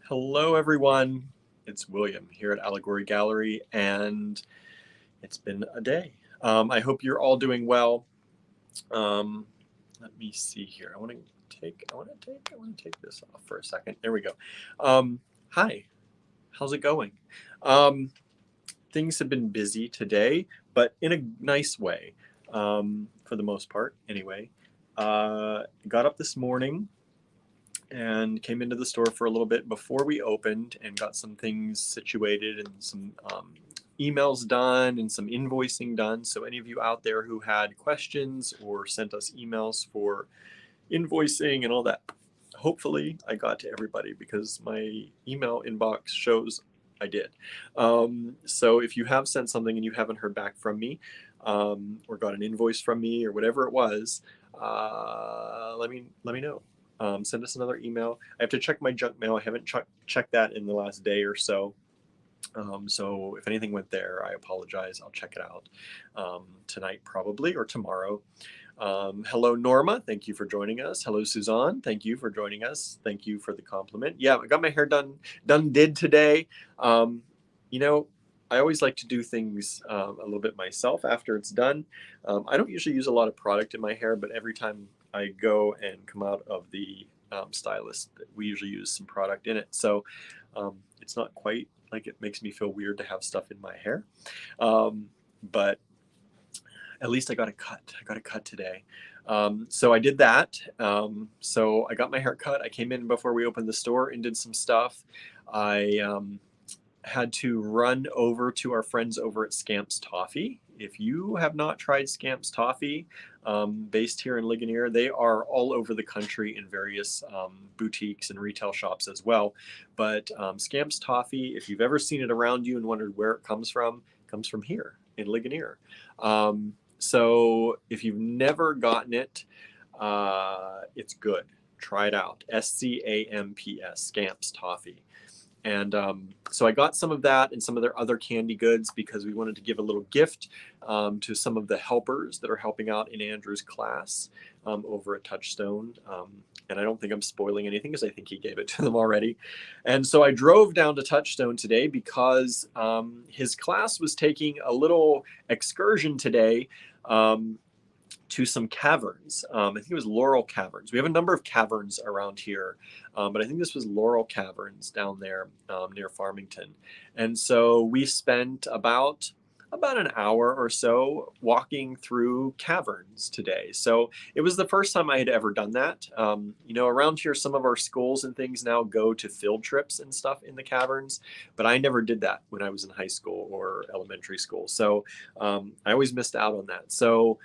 Hello, everyone. It's William here at Allegory Gallery, and it's been a day. I hope you're all doing well. Let me see here. I want to take this off for a second. There we go. Hi, how's it going? Things have been busy today, but in a nice way, for the most part. Anyway, got up this morning and came into the store for a little bit before we opened and got some things situated and some emails done and some invoicing done. So any of you out there who had questions or sent us emails for invoicing and all that, hopefully I got to everybody because my email inbox shows I did. So if you have sent something and you haven't heard back from me or got an invoice from me or whatever it was, let me know. Send us another email. I have to check my junk mail. I haven't checked that in the last day or so. So if anything went there, I apologize. I'll check it out tonight probably or tomorrow. Hello, Norma. Thank you for joining us. Hello, Suzanne. Thank you for joining us. Thank you for the compliment. Yeah, I got my hair done today. You know, I always like to do things a little bit myself after it's done. I don't usually use a lot of product in my hair, but every time I go and come out of the stylist, we usually use some product in it. So it's not quite like it makes me feel weird to have stuff in my hair. But at least I got a cut. I got a cut today. So I did that. So I got my hair cut. I came in before we opened the store and did some stuff. I had to run over to our friends over at Scamp's Toffee. If you have not tried Scamp's Toffee, based here in Ligonier, they are all over the country in various boutiques and retail shops as well. But Scamp's Toffee, if you've ever seen it around you and wondered where it comes from here in Ligonier. So if you've never gotten it, it's good. Try it out. SCAMPS, Scamp's Toffee. And so I got some of that and some of their other candy goods because we wanted to give a little gift to some of the helpers that are helping out in Andrew's class over at Touchstone. And I don't think I'm spoiling anything because I think he gave it to them already. And so I drove down to Touchstone today because his class was taking a little excursion today to some caverns. I think it was Laurel Caverns. We have a number of caverns around here, but I think this was Laurel Caverns down there near Farmington. And so we spent about an hour or so walking through caverns today. So it was the first time I had ever done that. You know, around here, some of our schools and things now go to field trips and stuff in the caverns, but I never did that when I was in high school or elementary school. So I always missed out on that. So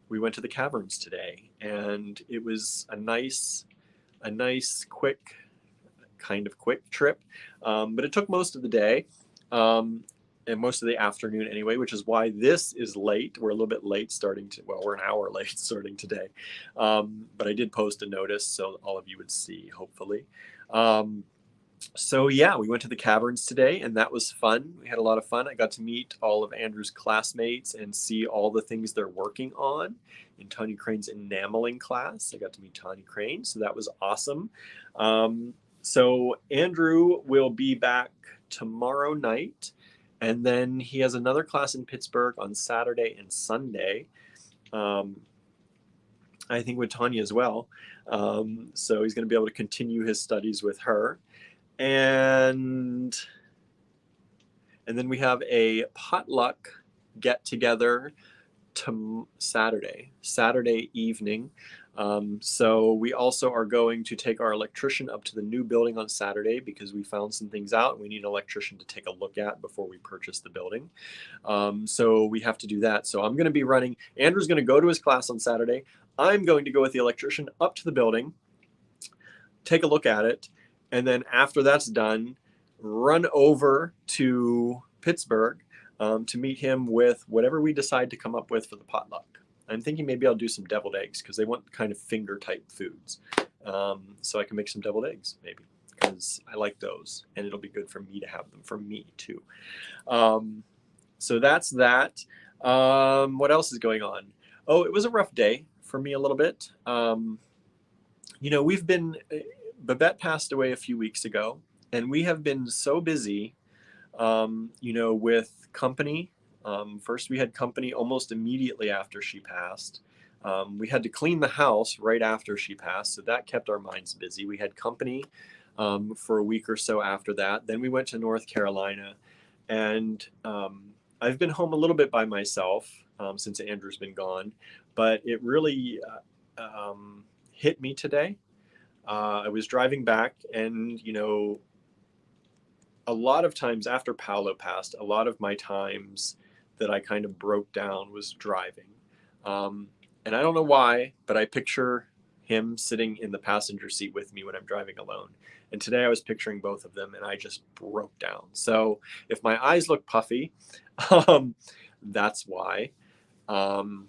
we went to the caverns today, and it was a nice, quick trip. But it took most of the day, and most of the afternoon anyway, which is why this is late. We're a little bit late we're an hour late starting today. But I did post a notice so all of you would see, hopefully. So yeah, we went to the caverns today and that was fun. We had a lot of fun. I got to meet all of Andrew's classmates and see all the things they're working on in Tanya Crane's enameling class. I got to meet Tanya Crane, so that was awesome. So Andrew will be back tomorrow night, and then he has another class in Pittsburgh on Saturday and Sunday. I think with Tanya as well. So he's going to be able to continue his studies with her. And then we have a potluck get together Saturday evening. So we also are going to take our electrician up to the new building on Saturday because we found some things out. We need an electrician to take a look at before we purchase the building. So we have to do that. So I'm going to be running. Andrew's going to go to his class on Saturday. I'm going to go with the electrician up to the building, take a look at it, and then after that's done, run over to Pittsburgh to meet him with whatever we decide to come up with for the potluck. I'm thinking maybe I'll do some deviled eggs because they want kind of finger type foods. So I can make some deviled eggs maybe because I like those and it'll be good for me to have them for me too. So that's that. What else is going on? Oh, it was a rough day for me a little bit. You know, we've been Babette passed away a few weeks ago, and we have been so busy, you know, with company. First, we had company almost immediately after she passed. We had to clean the house right after she passed, so that kept our minds busy. We had company for a week or so after that. Then we went to North Carolina, and I've been home a little bit by myself since Andrew's been gone, but it really hit me today. I was driving back, and you know, a lot of times after Paolo passed, a lot of my times that I kind of broke down was driving. And I don't know why, but I picture him sitting in the passenger seat with me when I'm driving alone. And today I was picturing both of them, and I just broke down. So if my eyes look puffy, um, that's why. Um,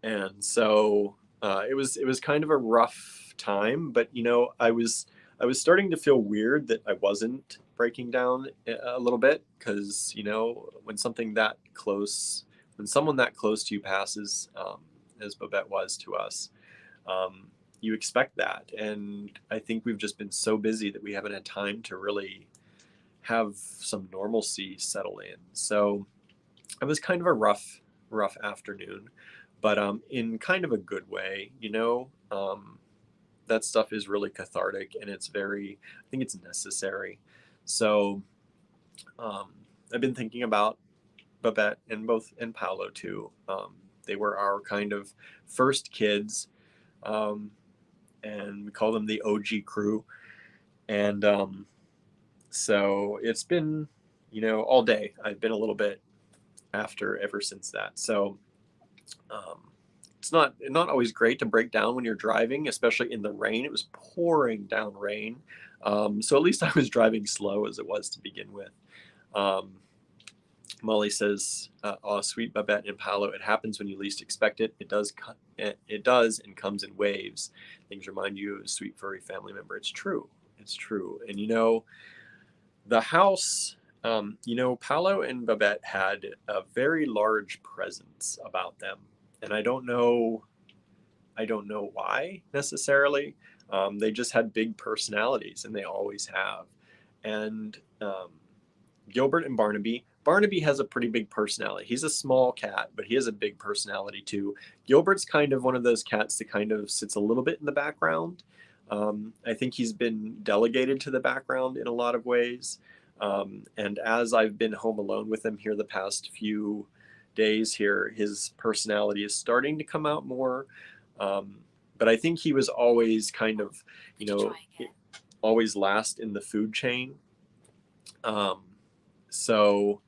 and so it was kind of a rough time, but you know, I was starting to feel weird that I wasn't breaking down a little bit, because you know, when someone that close to you passes, as Babette was to us, um, you expect that. And I think we've just been so busy that we haven't had time to really have some normalcy settle in. So it was kind of a rough afternoon, but in kind of a good way, you know. That stuff is really cathartic, and I think it's necessary. So I've been thinking about Babette and Paolo too. They were our kind of first kids, um, and we call them the OG crew. And so it's been, you know, all day. I've been a little bit after ever since that. So it's not always great to break down when you're driving, especially in the rain. It was pouring down rain. So at least I was driving slow as it was to begin with. Um, Molly says, "Oh, sweet Babette and Paolo, it happens when you least expect it. It does, and comes in waves. Things remind you of a sweet furry family member." It's true. It's true. And you know, the house. You know, Paolo and Babette had a very large presence about them, and I don't know why necessarily. They just had big personalities, and they always have. And Gilbert and Barnaby. Barnaby has a pretty big personality. He's a small cat, but he has a big personality too. Gilbert's kind of one of those cats that kind of sits a little bit in the background. I think he's been delegated to the background in a lot of ways. And as I've been home alone with him here the past few days here, his personality is starting to come out more. But I think he was always kind of, you know, always last in the food chain. So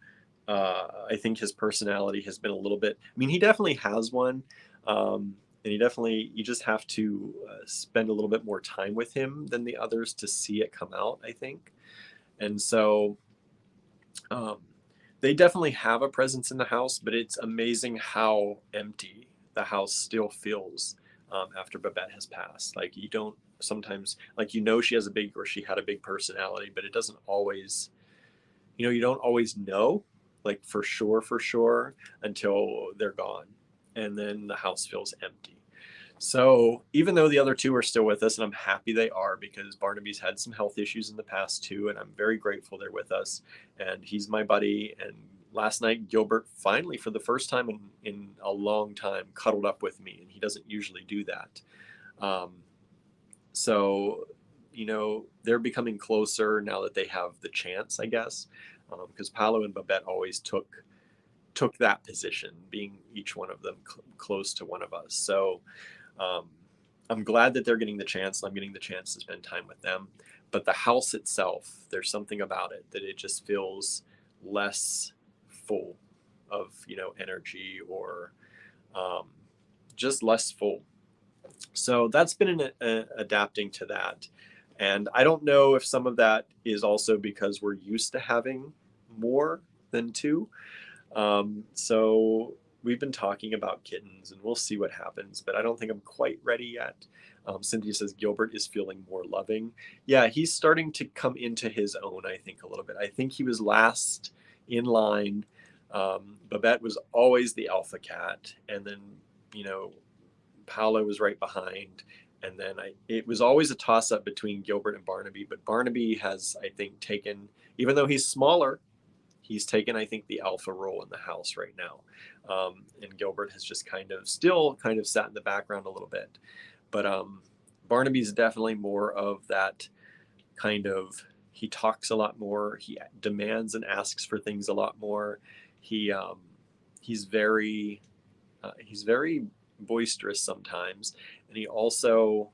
I think his personality has been a little bit, I mean, he definitely has one. And you just have to spend a little bit more time with him than the others to see it come out, I think. And so they definitely have a presence in the house, but it's amazing how empty the house still feels after Babette has passed. Like, you don't sometimes, like, you know, she had a big personality, but it doesn't always, you know, you don't always know, like, for sure until they're gone. And then the house feels empty. So even though the other two are still with us, and I'm happy they are, because Barnaby's had some health issues in the past too, and I'm very grateful they're with us, and he's my buddy. And last night, Gilbert finally, for the first time in a long time, cuddled up with me, and he doesn't usually do that. So, you know, they're becoming closer now that they have the chance, I guess, because Paolo and Babette always took that position, being each one of them close to one of us. So I'm glad that they're getting the chance, and I'm getting the chance to spend time with them. But the house itself, there's something about it that it just feels less full of, you know, energy, or just less full. So that's been adapting to that. And I don't know if some of that is also because we're used to having more than two. So we've been talking about kittens, and we'll see what happens, but I don't think I'm quite ready yet. Cynthia says Gilbert is feeling more loving. Yeah, he's starting to come into his own, I think, a little bit. I think he was last in line. Babette was always the alpha cat, and then, you know, Paolo was right behind, And then it was always a toss-up between Gilbert and Barnaby, but Barnaby has, I think, taken, even though he's smaller, he's taken, I think, the alpha role in the house right now. And Gilbert has just still kind of sat in the background a little bit. But Barnaby's definitely more of that kind of, he talks a lot more. He demands and asks for things a lot more. He's very boisterous sometimes, and he also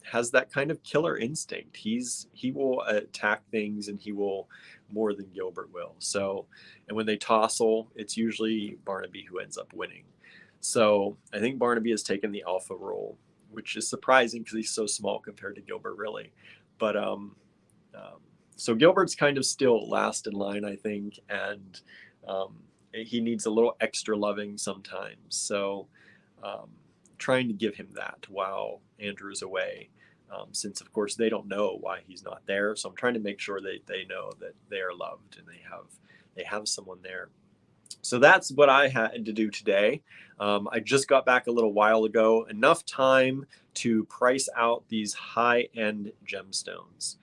has that kind of killer instinct. He will attack things, and he will more than Gilbert will. So, and when they tussle, it's usually Barnaby who ends up winning. So I think Barnaby has taken the alpha role, which is surprising because he's so small compared to Gilbert, really. But so Gilbert's kind of still last in line, I think, and he needs a little extra loving sometimes. So trying to give him that while Andrew's away, since of course they don't know why he's not there. So I'm trying to make sure they know that they are loved and they have someone there. So that's what I had to do today. I just got back a little while ago, enough time to price out these high-end gemstones.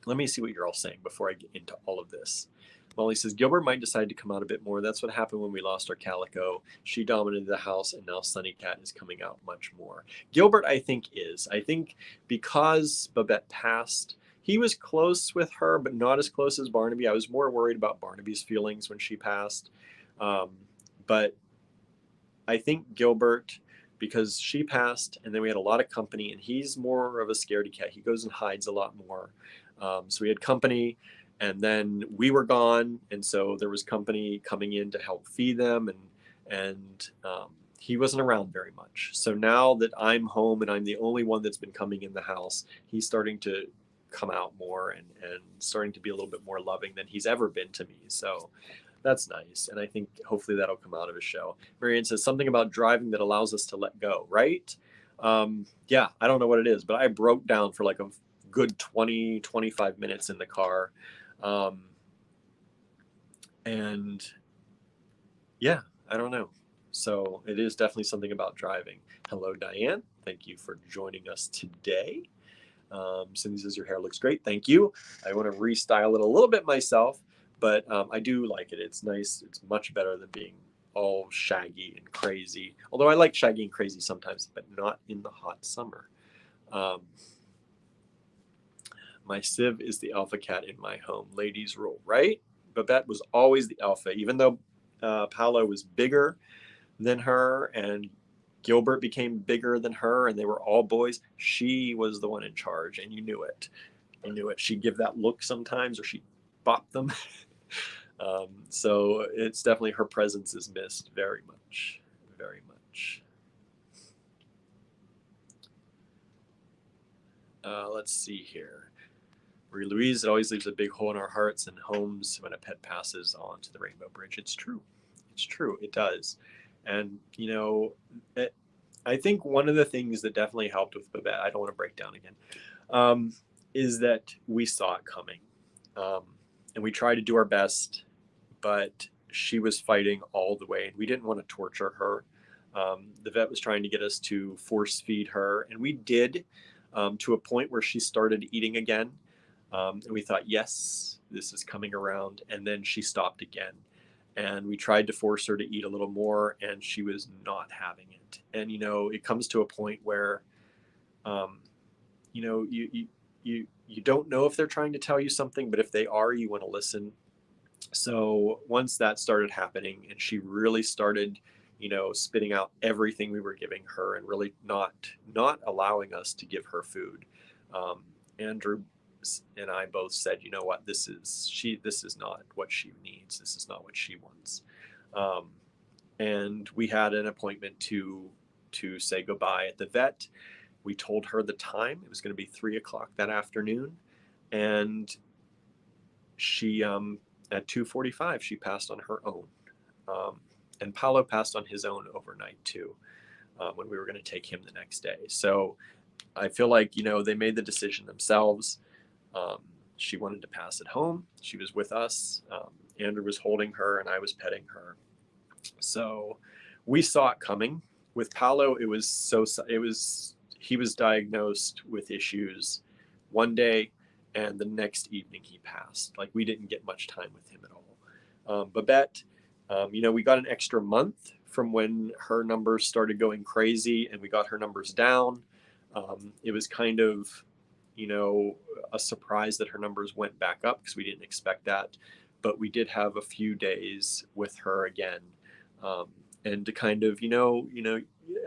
Let me see what you're all saying before I get into all of this. Molly says, Gilbert might decide to come out a bit more. That's what happened when we lost our calico. She dominated the house, and now Sunny Cat is coming out much more. Gilbert, I think, is. I think because Babette passed, he was close with her, but not as close as Barnaby. I was more worried about Barnaby's feelings when she passed. But I think Gilbert, because she passed, and then we had a lot of company, and he's more of a scaredy cat. He goes and hides a lot more. So we had company, and then we were gone, and so there was company coming in to help feed them, and he wasn't around very much. So now that I'm home and I'm the only one that's been coming in the house, he's starting to come out more and starting to be a little bit more loving than he's ever been to me. So that's nice, and I think hopefully that'll come out of his show. Marianne says something about driving that allows us to let go, right? Yeah, I don't know what it is, but I broke down for like a good 20-25 minutes in the car. And yeah, I don't know. So it is definitely something about driving. Hello, Diane. Thank you for joining us today. Cindy says your hair looks great. Thank you. I want to restyle it a little bit myself, but I do like it. It's nice. It's much better than being all shaggy and crazy. Although I like shaggy and crazy sometimes, but not in the hot summer. My Civ is the alpha cat in my home. Ladies rule, right? Babette was always the alpha, even though Paolo was bigger than her and Gilbert became bigger than her and they were all boys. She was the one in charge, and you knew it. You knew it. She'd give that look sometimes, or she'd bop them. So it's definitely, her presence is missed very much, very much. Let's see here. Marie Louise, it always leaves a big hole in our hearts and homes when a pet passes on to the Rainbow Bridge. It's true. It's true. It does. And, you know, I think one of the things that definitely helped with Babette, I don't want to break down again, is that we saw it coming. And we tried to do our best, but she was fighting all the way. And we didn't want to torture her. The vet was trying to get us to force feed her. And we did, to a point where she started eating again. And we thought, yes, this is coming around. And then she stopped again. And we tried to force her to eat a little more, and she was not having it. And, you know, it comes to a point where, you know, you don't know if they're trying to tell you something, but if they are, you want to listen. So once that started happening and she really started, you know, spitting out everything we were giving her and really not allowing us to give her food, Andrew and I both said, you know what, this is not what she needs. This is not what she wants. And we had an appointment to say goodbye at the vet. We told her the time. It was going to be 3:00 that afternoon. And she, at 2:45, she passed on her own. And Paolo passed on his own overnight too, when we were going to take him the next day. So I feel like, you know, they made the decision themselves. She wanted to pass at home. She was with us. Andrew was holding her and I was petting her. So we saw it coming. with Paolo, it was he was diagnosed with issues one day, and the next evening he passed. Like, we didn't get much time with him at all. Babette, we got an extra month from when her numbers started going crazy, and we got her numbers down. It was kind of, a surprise that her numbers went back up because we didn't expect that. But we did have a few days with her again. And to kind of,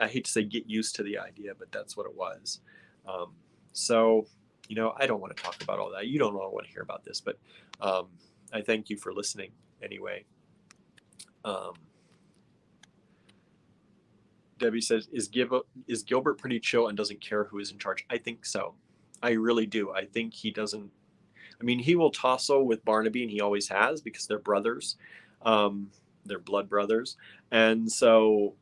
I hate to say get used to the idea, but that's what it was. So, I don't want to talk about all that. You don't want to hear about this, but I thank you for listening anyway. Debbie says, is Gilbert pretty chill and doesn't care who is in charge? I think so. I really do. I think he doesn't. I mean, he will tussle with Barnaby, and he always has, because they're brothers. They're blood brothers. And so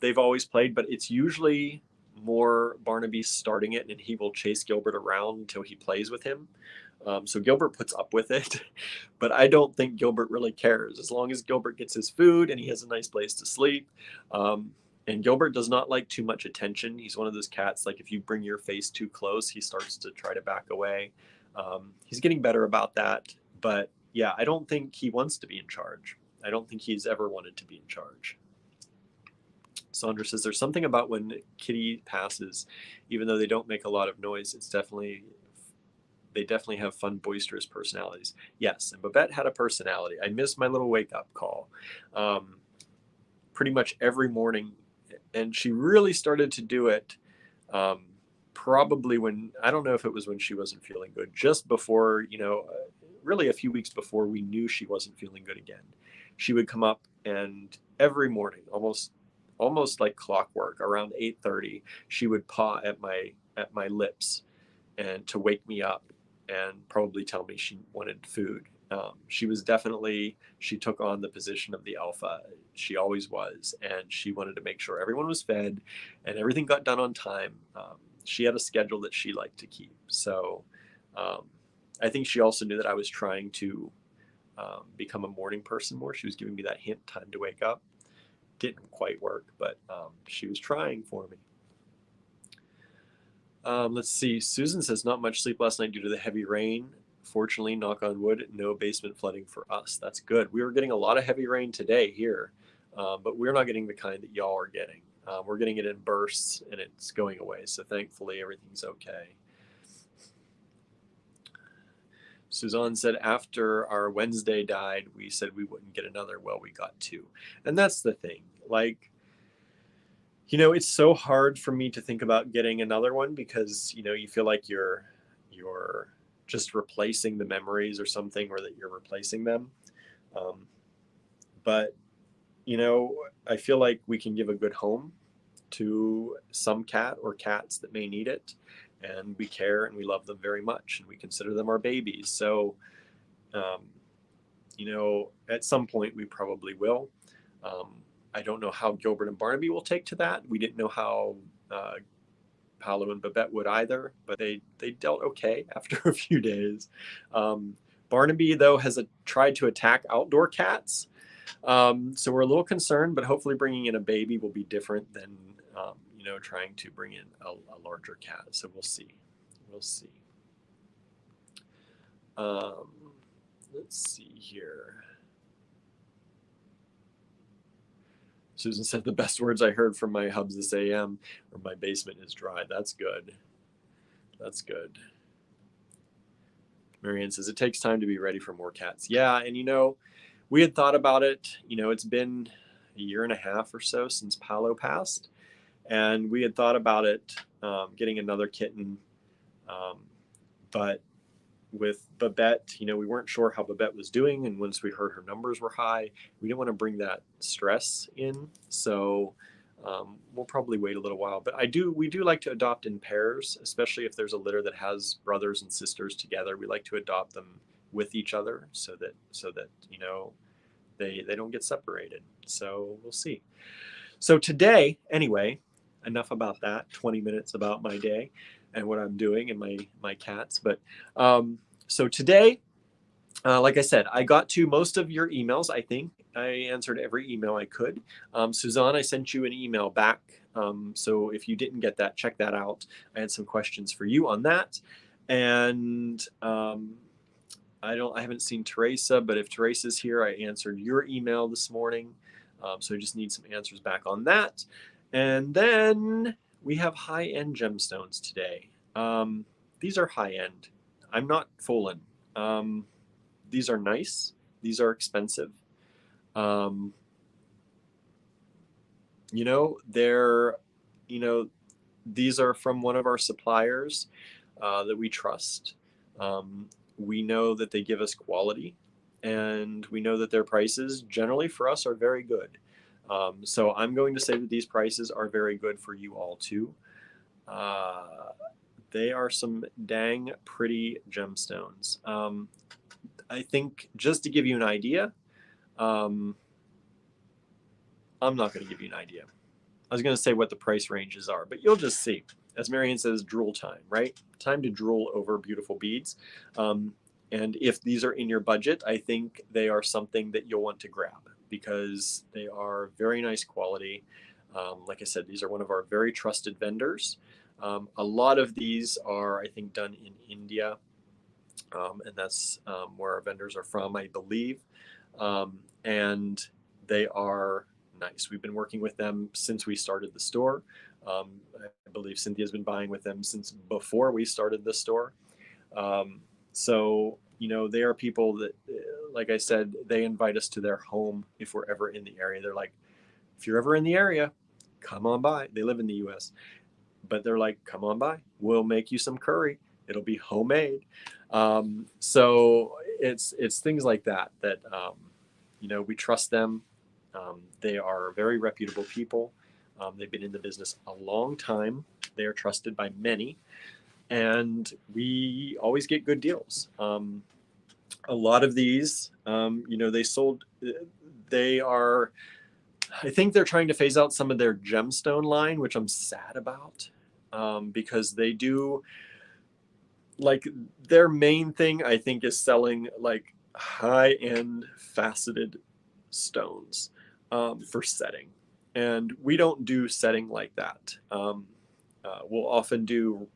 they've always played, but it's usually more Barnaby starting it, and he will chase Gilbert around until he plays with him. So Gilbert puts up with it, but I don't think Gilbert really cares, as long as Gilbert gets his food and he has a nice place to sleep. And Gilbert does not like too much attention. He's one of those cats, like if you bring your face too close, he starts to try to back away. He's getting better about that, but yeah, I don't think he wants to be in charge. I don't think he's ever wanted to be in charge. Sandra says, there's something about when Kitty passes, even though they don't make a lot of noise, they definitely have fun, boisterous personalities. Yes, and Babette had a personality. I missed my little wake-up call pretty much every morning, and she really started to do it probably when, I don't know if it was when she wasn't feeling good, just before, really a few weeks before we knew she wasn't feeling good again. She would come up, and every morning, almost like clockwork, around 8:30, she would paw at my lips and to wake me up and probably tell me she wanted food. She took on the position of the alpha. She always was, and she wanted to make sure everyone was fed and everything got done on time. She had a schedule that she liked to keep. So I think she also knew that I was trying to become a morning person more. She was giving me that hint, time to wake up. Didn't quite work, but she was trying for me. Let's see. Susan says, not much sleep last night due to the heavy rain. Fortunately, knock on wood, no basement flooding for us. That's good. We were getting a lot of heavy rain today here, but we're not getting the kind that y'all are getting. We're getting it in bursts, and it's going away. So thankfully, everything's okay. Suzanne said, after our Wednesday died, we said we wouldn't get another. Well, we got two. And that's the thing. Like, it's so hard for me to think about getting another one because, you feel like you're just replacing the memories or something, or that you're replacing them. But, I feel like we can give a good home to some cat or cats that may need it. And we care and we love them very much, and we consider them our babies. So, at some point we probably will. I don't know how Gilbert and Barnaby will take to that. We didn't know how Paolo and Babette would either, but they dealt okay after a few days. Barnaby, though, has tried to attack outdoor cats. So we're a little concerned, but hopefully bringing in a baby will be different than, trying to bring in a larger cat. So we'll see. Let's see here. Susan said, the best words I heard from my hubs this AM, or my basement is dry. That's good. That's good. Marianne says, it takes time to be ready for more cats. Yeah, and we had thought about it. It's been a year and a half or so since Paolo passed, and we had thought about it, getting another kitten. But with Babette, we weren't sure how Babette was doing, and once we heard her numbers were high, we didn't want to bring that stress in. So we'll probably wait a little while. But we do like to adopt in pairs, especially if there's a litter that has brothers and sisters together. We like to adopt them with each other so that they don't get separated. So we'll see. So today, anyway, enough about that. 20 minutes about my day and what I'm doing and my cats. But so today, like I said, I got to most of your emails, I think. answered every email I could. Suzanne, I sent you an email back. So if you didn't get that, check that out. I had some questions for you on that. And I haven't seen Teresa, but if Teresa's here, I answered your email this morning. So I just need some answers back on that. And then we have high-end gemstones today. These are high-end. I'm not fooling. These are nice. These are expensive. You know, these are from one of our suppliers that we trust. We know that they give us quality, and we know that their prices generally for us are very good. So I'm going to say that these prices are very good for you all too. They are some dang pretty gemstones. I think just to give you an idea, I'm not going to give you an idea. I was going to say what the price ranges are, but you'll just see. As Marianne says, drool time, right? Time to drool over beautiful beads. And if these are in your budget, I think they are something that you'll want to grab because they are very nice quality. Like I said, these are one of our very trusted vendors. A lot of these are, I think, done in India, and that's where our vendors are from, I believe. And they are nice. We've been working with them since we started the store. I believe Cynthia's been buying with them since before we started the store. So, you know, they are people that, like I said, they invite us to their home if we're ever in the area. They're like, if you're ever in the area, come on by. They live in the US, but they're like, come on by. We'll make you some curry. It'll be homemade. So it's things like that you know, we trust them. They are very reputable people. They've been in the business a long time. They are trusted by many, and we always get good deals. A lot of these, you know, they are, I think they're trying to phase out some of their gemstone line, which I'm sad about, because they do, like, their main thing, I think, is selling like high-end faceted stones for setting. And we don't do setting like that. We'll often do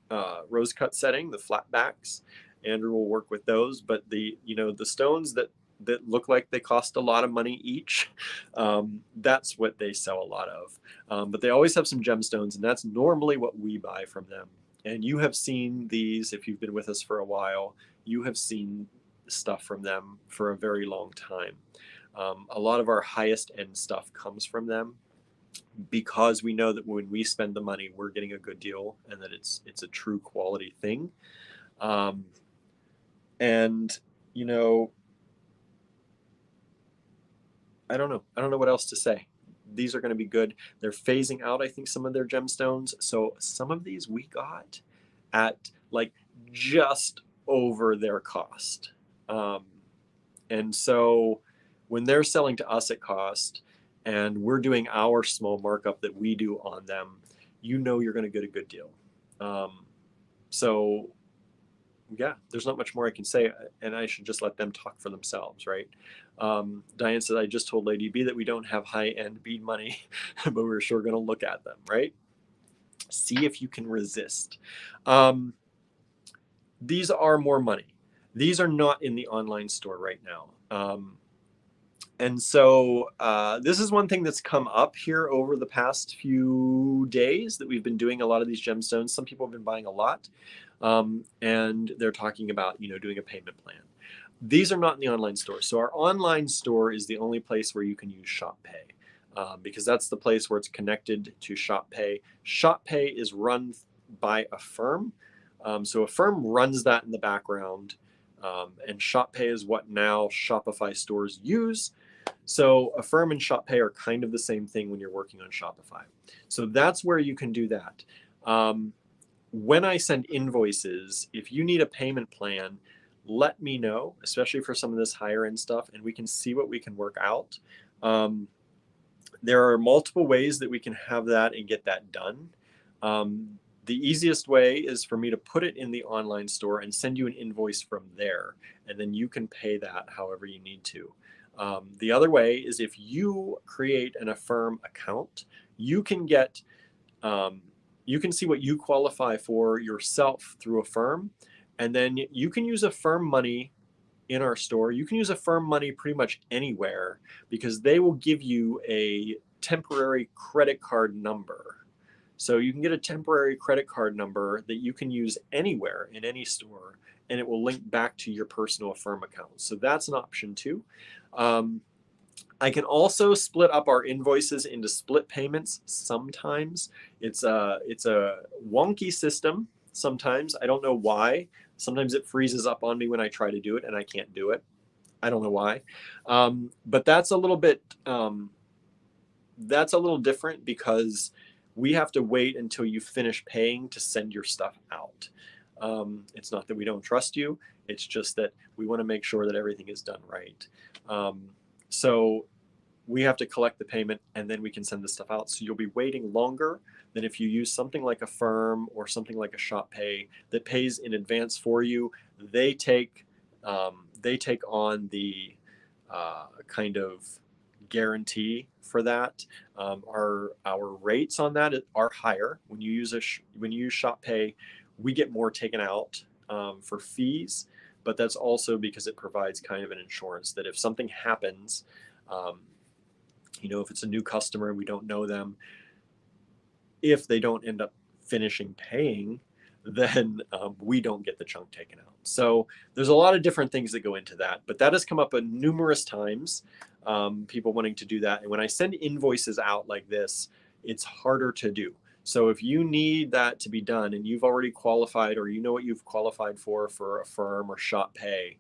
rose cut setting, the flat backs. Andrew will work with those, but the stones that look like they cost a lot of money each, that's what they sell a lot of. But they always have some gemstones, and that's normally what we buy from them. And you have seen these if you've been with us for a while. You have seen stuff from them for a very long time. A lot of our highest end stuff comes from them because we know that when we spend the money, we're getting a good deal and that it's a true quality thing. And, you know, I don't know what else to say. These are going to be good. They're phasing out, I think, some of their gemstones. So some of these we got at like just over their cost. And so when they're selling to us at cost and we're doing our small markup that we do on them, you know you're going to get a good deal. So yeah, there's not much more I can say, and I should just let them talk for themselves, right? Diane said, I just told Lady B that we don't have high-end bead money, but we're sure going to look at them, right? See if you can resist. These are more money. These are not in the online store right now. And so this is one thing that's come up here over the past few days that we've been doing a lot of these gemstones. Some people have been buying a lot, and they're talking about, you know, doing a payment plan. These are not in the online store. So our online store is the only place where you can use ShopPay, because that's the place where it's connected to ShopPay. ShopPay is run by a firm. So a firm runs that in the background, and ShopPay is what now Shopify stores use. So Affirm and ShopPay are kind of the same thing when you're working on Shopify. So that's where you can do that. When I send invoices, if you need a payment plan, let me know, especially for some of this higher end stuff, and we can see what we can work out. There are multiple ways that we can have that and get that done. The easiest way is for me to put it in the online store and send you an invoice from there, and then you can pay that however you need to. The other way is if you create an Affirm account, you can get, you can see what you qualify for yourself through Affirm, and then you can use Affirm money in our store. You can use Affirm money pretty much anywhere because they will give you a temporary credit card number. So you can get a temporary credit card number that you can use anywhere in any store, and it will link back to your personal Affirm account. So that's an option too. I can also split up our invoices into split payments sometimes. It's a wonky system sometimes. I don't know why. Sometimes it freezes up on me when I try to do it and I can't do it. I don't know why. But that's a little bit, that's a little different because we have to wait until you finish paying to send your stuff out. It's not that we don't trust you. It's just that we want to make sure that everything is done right. So we have to collect the payment and then we can send the stuff out. So you'll be waiting longer than if you use something like Affirm or something like a Shop Pay that pays in advance for you. They take on the kind of guarantee for that. Our rates on that are higher. When you use Shop Pay, we get more taken out for fees, but that's also because it provides kind of an insurance that if something happens, if it's a new customer and we don't know them, if they don't end up finishing paying, then we don't get the chunk taken out. So there's a lot of different things that go into that, but that has come up numerous times, people wanting to do that. And when I send invoices out like this, it's harder to do. So if you need that to be done and you've already qualified or you know what you've qualified for Affirm or Shop Pay,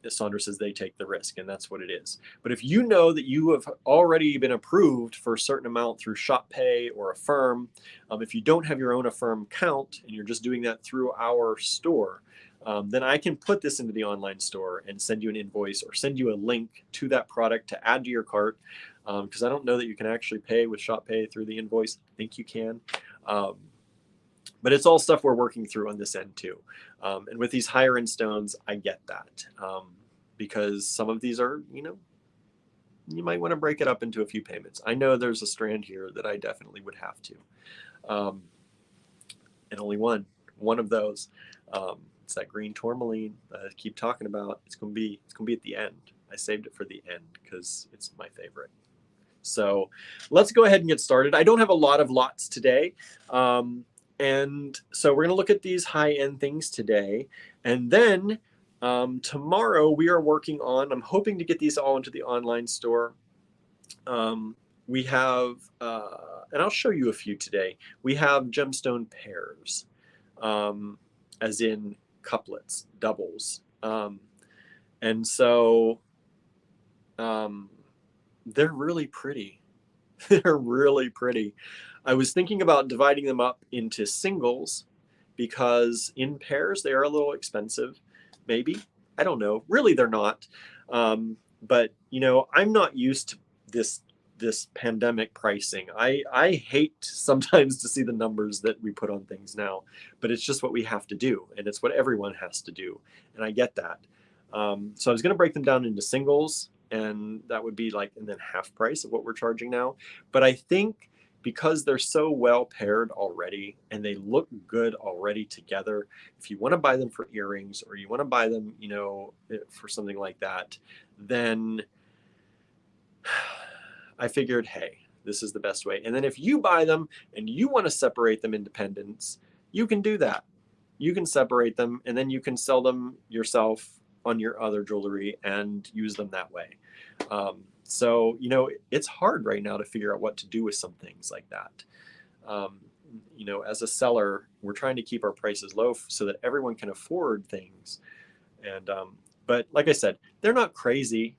Sandra says they take the risk, and that's what it is. But if you know that you have already been approved for a certain amount through Shop Pay or Affirm, if you don't have your own Affirm account and you're just doing that through our store, then I can put this into the online store and send you an invoice or send you a link to that product to add to your cart, because I don't know that you can actually pay with Shop Pay through the invoice. I think you can. But it's all stuff we're working through on this end too. And with these higher end stones, I get that because some of these are, you might want to break it up into a few payments. I know there's a strand here that I definitely would have to. And only one of those. It's that green tourmaline that I keep talking about. It's gonna be at the end. I saved it for the end because it's my favorite. So let's go ahead and get started. I don't have a lot of lots today. And so we're going to look at these high-end things today. And then tomorrow we are working on, I'm hoping to get these all into the online store. We have, and I'll show you a few today. We have gemstone pairs, as in couplets, doubles. And so they're really pretty. They're really pretty. I was thinking about dividing them up into singles because in pairs they are a little expensive. Maybe. I don't know. Really, they're not. But, I'm not used to this pandemic pricing. I hate sometimes to see the numbers that we put on things now, but it's just what we have to do. And it's what everyone has to do. And I get that. So I was going to break them down into singles, and that would be and then half price of what we're charging now. But I think because they're so well paired already and they look good already together, if you want to buy them for earrings or you want to buy them, for something like that, then I figured, hey, this is the best way. And then if you buy them and you want to separate them independents, you can do that. You can separate them and then you can sell them yourself on your other jewelry and use them that way. So, it's hard right now to figure out what to do with some things like that. As a seller, we're trying to keep our prices low so that everyone can afford things. And, but like I said, they're not crazy.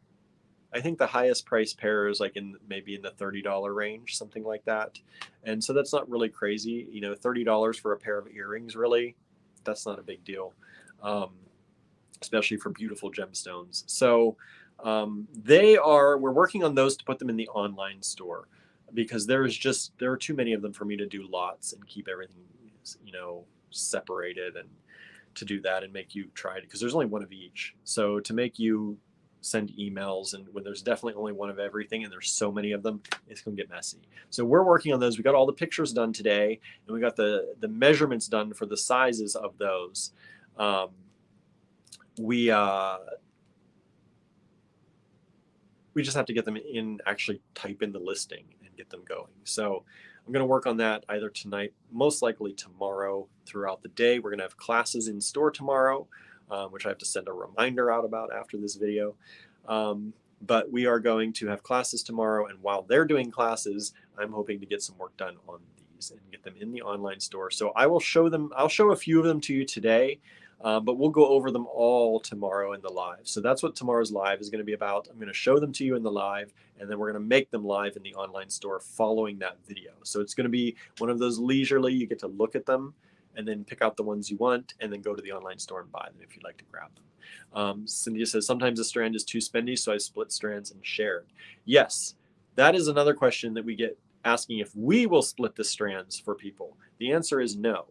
I think the highest price pair is maybe in the $30 range, something like that. And so that's not really crazy. $30 for a pair of earrings, really, that's not a big deal. Especially for beautiful gemstones. So we're working on those to put them in the online store because there are too many of them for me to do lots and keep everything, separated and to do that and make you try it because there's only one of each. So to make you send emails, and when there's definitely only one of everything and there's so many of them, it's going to get messy. So we're working on those. We got all the pictures done today, and we got the measurements done for the sizes of those. We just have to get them in, actually type in the listing and get them going. So I'm going to work on that either tonight, most likely tomorrow throughout the day. We're going to have classes in store tomorrow, which I have to send a reminder out about after this video. But we are going to have classes tomorrow, and while they're doing classes, I'm hoping to get some work done on these and get them in the online store. So I will show them, I'll show a few of them to you today, but we'll go over them all tomorrow in the live. So that's what tomorrow's live is going to be about. I'm going to show them to you in the live, and then we're going to make them live in the online store following that video. So it's going to be one of those leisurely, you get to look at them and then pick out the ones you want and then go to the online store and buy them if you'd like to grab them. Cynthia says, sometimes a strand is too spendy, so I split strands and shared. Yes, that is another question that we get asking, if we will split the strands for people. The answer is no,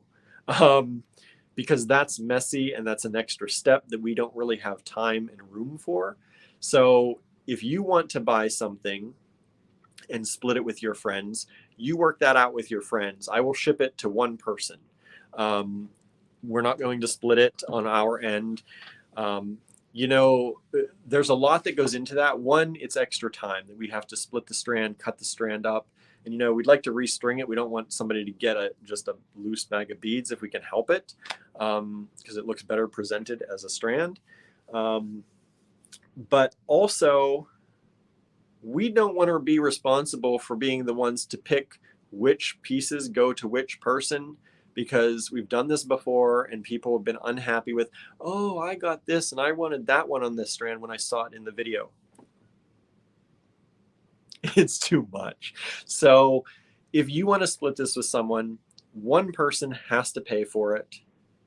because that's messy and that's an extra step that we don't really have time and room for. So if you want to buy something and split it with your friends, you work that out with your friends. I will ship it to one person. We're not going to split it on our end. You know, there's a lot that goes into that. One, it's extra time that we have to split the strand, cut the strand up. And, you know, we'd like to restring it. We don't want somebody to get just a loose bag of beads if we can help it, because it looks better presented as a strand. But also, we don't want to be responsible for being the ones to pick which pieces go to which person, because we've done this before and people have been unhappy with, oh, I got this and I wanted that one on this strand when I saw it in the video. It's too much. So if you want to split this with someone, one person has to pay for it,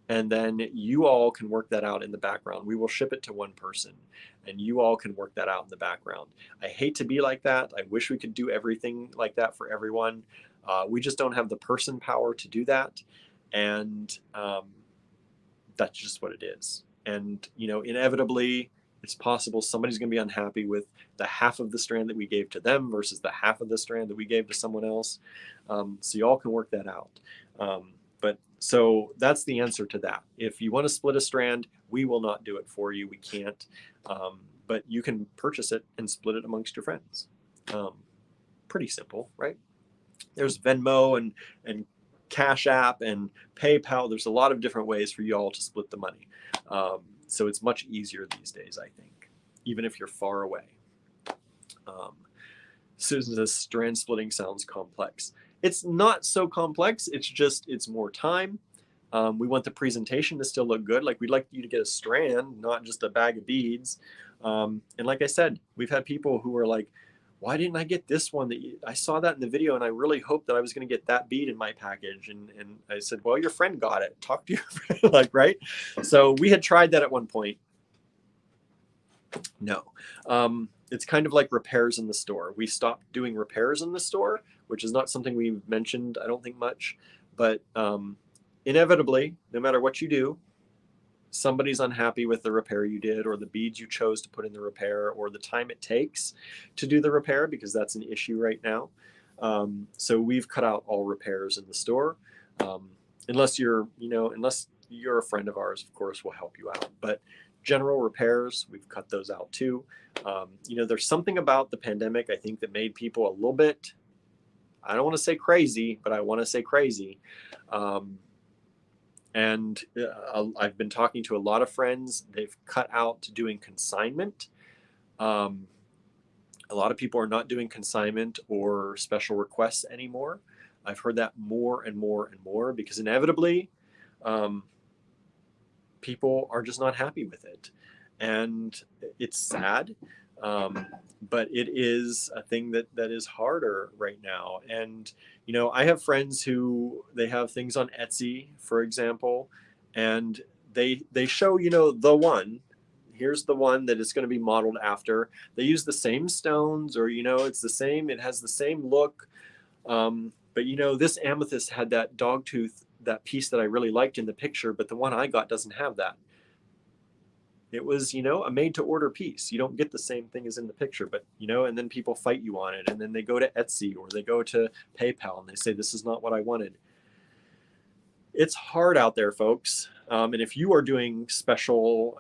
and then you all can work that out in the background. We will ship it to one person, and you all can work that out in the background. I hate to be like that. I wish we could do everything like that for everyone. We just don't have the person power to do that, and that's just what it is. And, you know, inevitably, it's possible somebody's going to be unhappy with the half of the strand that we gave to them versus the half of the strand that we gave to someone else. So you all can work that out. So that's the answer to that. If you want to split a strand, we will not do it for you. We can't. But you can purchase it and split it amongst your friends. Pretty simple, right? There's Venmo and Cash App and PayPal. There's a lot of different ways for you all to split the money. So it's much easier these days, I think, even if you're far away. Susan says strand splitting sounds complex. It's not so complex. It's just, it's more time. We want the presentation to still look good. Like, we'd like you to get a strand, not just a bag of beads. And like I said, we've had people who are like, why didn't I get this one? I saw that in the video and I really hoped that I was going to get that bead in my package. And I said, well, your friend got it. Talk to your friend, like, right? So we had tried that at one point. No. It's kind of like repairs in the store. We stopped doing repairs in the store, which is not something we've mentioned, I don't think, much. But inevitably, no matter what you do, somebody's unhappy with the repair you did, or the beads you chose to put in the repair, or the time it takes to do the repair, because that's an issue right now. So we've cut out all repairs in the store. Unless you're, unless you're a friend of ours, of course, we'll help you out. But general repairs, we've cut those out too. There's something about the pandemic, I think, that made people a little bit, I don't want to say crazy, but I want to say crazy. And I've been talking to a lot of friends. They've cut out doing consignment. A lot of people are not doing consignment or special requests anymore. I've heard that more and more and more, because inevitably people are just not happy with it. And it's sad, but it is a thing that is harder right now. And I have friends who, they have things on Etsy, for example, and they show, the one, here's the one that it's going to be modeled after. They use the same stones, or, it's the same, it has the same look. But, this amethyst had that dog tooth, that piece that I really liked in the picture, but the one I got doesn't have that. It was, a made to order piece. You don't get the same thing as in the picture, but, and then people fight you on it. And then they go to Etsy or they go to PayPal and they say, this is not what I wanted. It's hard out there, folks. And if you are doing special,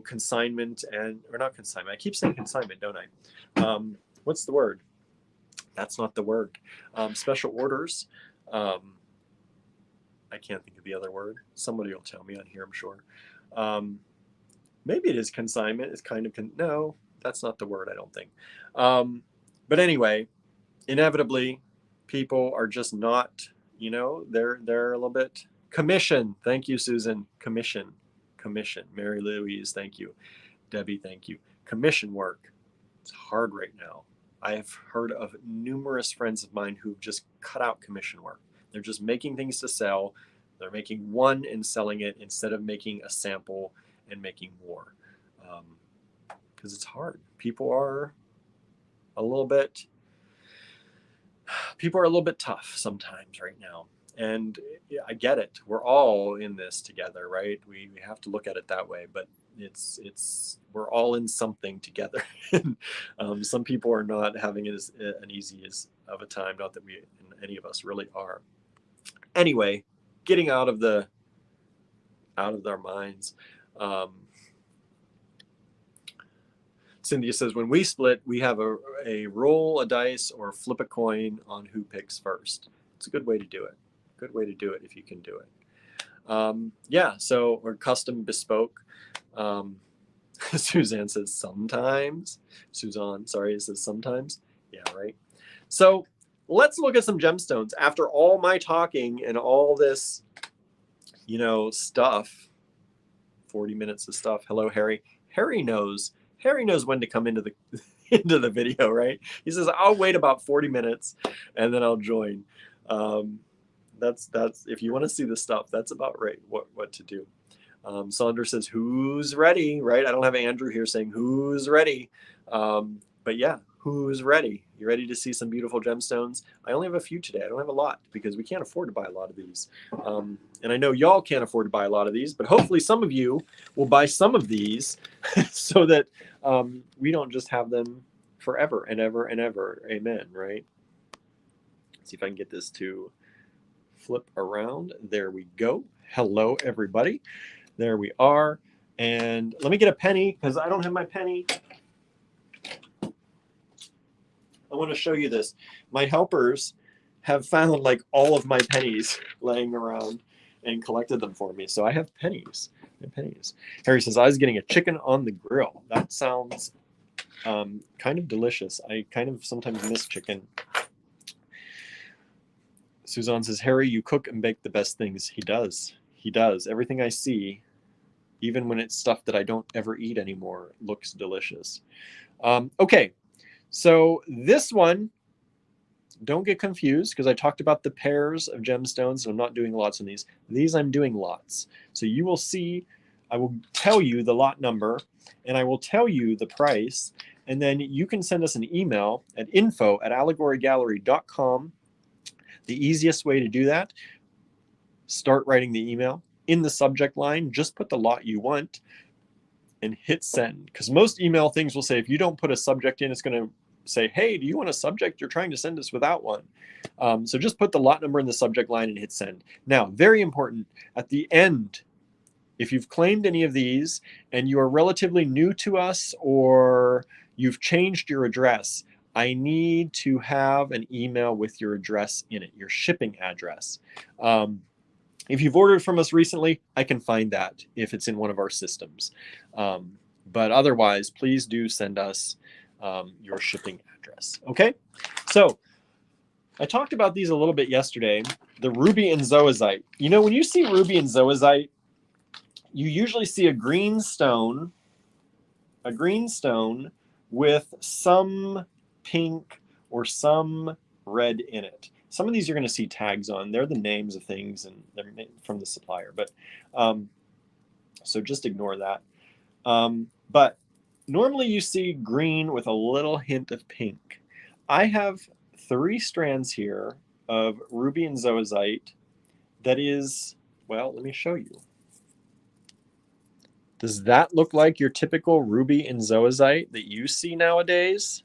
consignment or not consignment, I keep saying consignment, don't I? What's the word? That's not the word. Special orders. I can't think of the other word. Somebody will tell me on here, I'm sure. Maybe it is consignment. It's kind of, no, that's not the word, I don't think. But anyway, inevitably, people are just not, they're a little bit. Commission. Thank you, Susan. Commission. Mary Louise, thank you. Debbie, thank you. Commission work. It's hard right now. I have heard of numerous friends of mine who've just cut out commission work. They're just making things to sell. They're making one and selling it instead of making a sample and making more, because it's hard. People are a little bit tough sometimes right now, and I get it. We're all in this together, right? We have to look at it that way, but we're all in something together. Some people are not having it as an easy as of a time, not that any of us really are. Anyway, getting out of our minds. Cynthia says, when we split, we have a roll a dice or flip a coin on who picks first. It's a good way to do it. Good way to do it if you can do it. Yeah, so we're custom bespoke. Suzanne says sometimes. Suzanne, sorry, it says sometimes. Yeah, right. So let's look at some gemstones. After all my talking and all this, stuff, 40 minutes of stuff. Hello, Harry. Harry knows when to come into the into the video, right? He says, I'll wait about 40 minutes and then I'll join. That's if you want to see the stuff, that's about right, what to do. Saunders says, who's ready, right? I don't have Andrew here saying who's ready. But yeah, who's ready? You ready to see some beautiful gemstones? I only have a few today. I don't have a lot because we can't afford to buy a lot of these. And I know y'all can't afford to buy a lot of these, but hopefully some of you will buy some of these so that we don't just have them forever and ever and ever. Amen, right? Let's see if I can get this to flip around. There we go. Hello, everybody. There we are. And let me get a penny because I don't have my penny. I want to show you this. My helpers have found like all of my pennies laying around and collected them for me. So I have pennies. Harry says, I was getting a chicken on the grill. That sounds kind of delicious. I kind of sometimes miss chicken. Suzanne says, Harry, you cook and bake the best things. He does. He does. Everything I see, even when it's stuff that I don't ever eat anymore, looks delicious. Okay. So this one, don't get confused because I talked about the pairs of gemstones and I'm not doing lots on these. These I'm doing lots. So you will see, I will tell you the lot number and I will tell you the price. And then you can send us an email at info@allegorygallery.com. The easiest way to do that, start writing the email. In the subject line, just put the lot you want and hit send. Because most email things will say, if you don't put a subject in, it's going to say, hey, do you want a subject? You're trying to send us without one. So just put the lot number in the subject line and hit send. Now, very important, at the end, if you've claimed any of these and you are relatively new to us or you've changed your address, I need to have an email with your address in it, your shipping address. If you've ordered from us recently, I can find that if it's in one of our systems. But otherwise, please do send us your shipping address. Okay, so I talked about these a little bit yesterday, the ruby and zoazite. You know, when you see ruby and zoazite, you usually see a green stone with some pink or some red in it. Some of these you're going to see tags on. They're the names of things and they're from the supplier. But so just ignore that. But normally you see green with a little hint of pink. I have 3 strands here of ruby and zoazite that is, well, let me show you. Does that look like your typical ruby and zoazite that you see nowadays?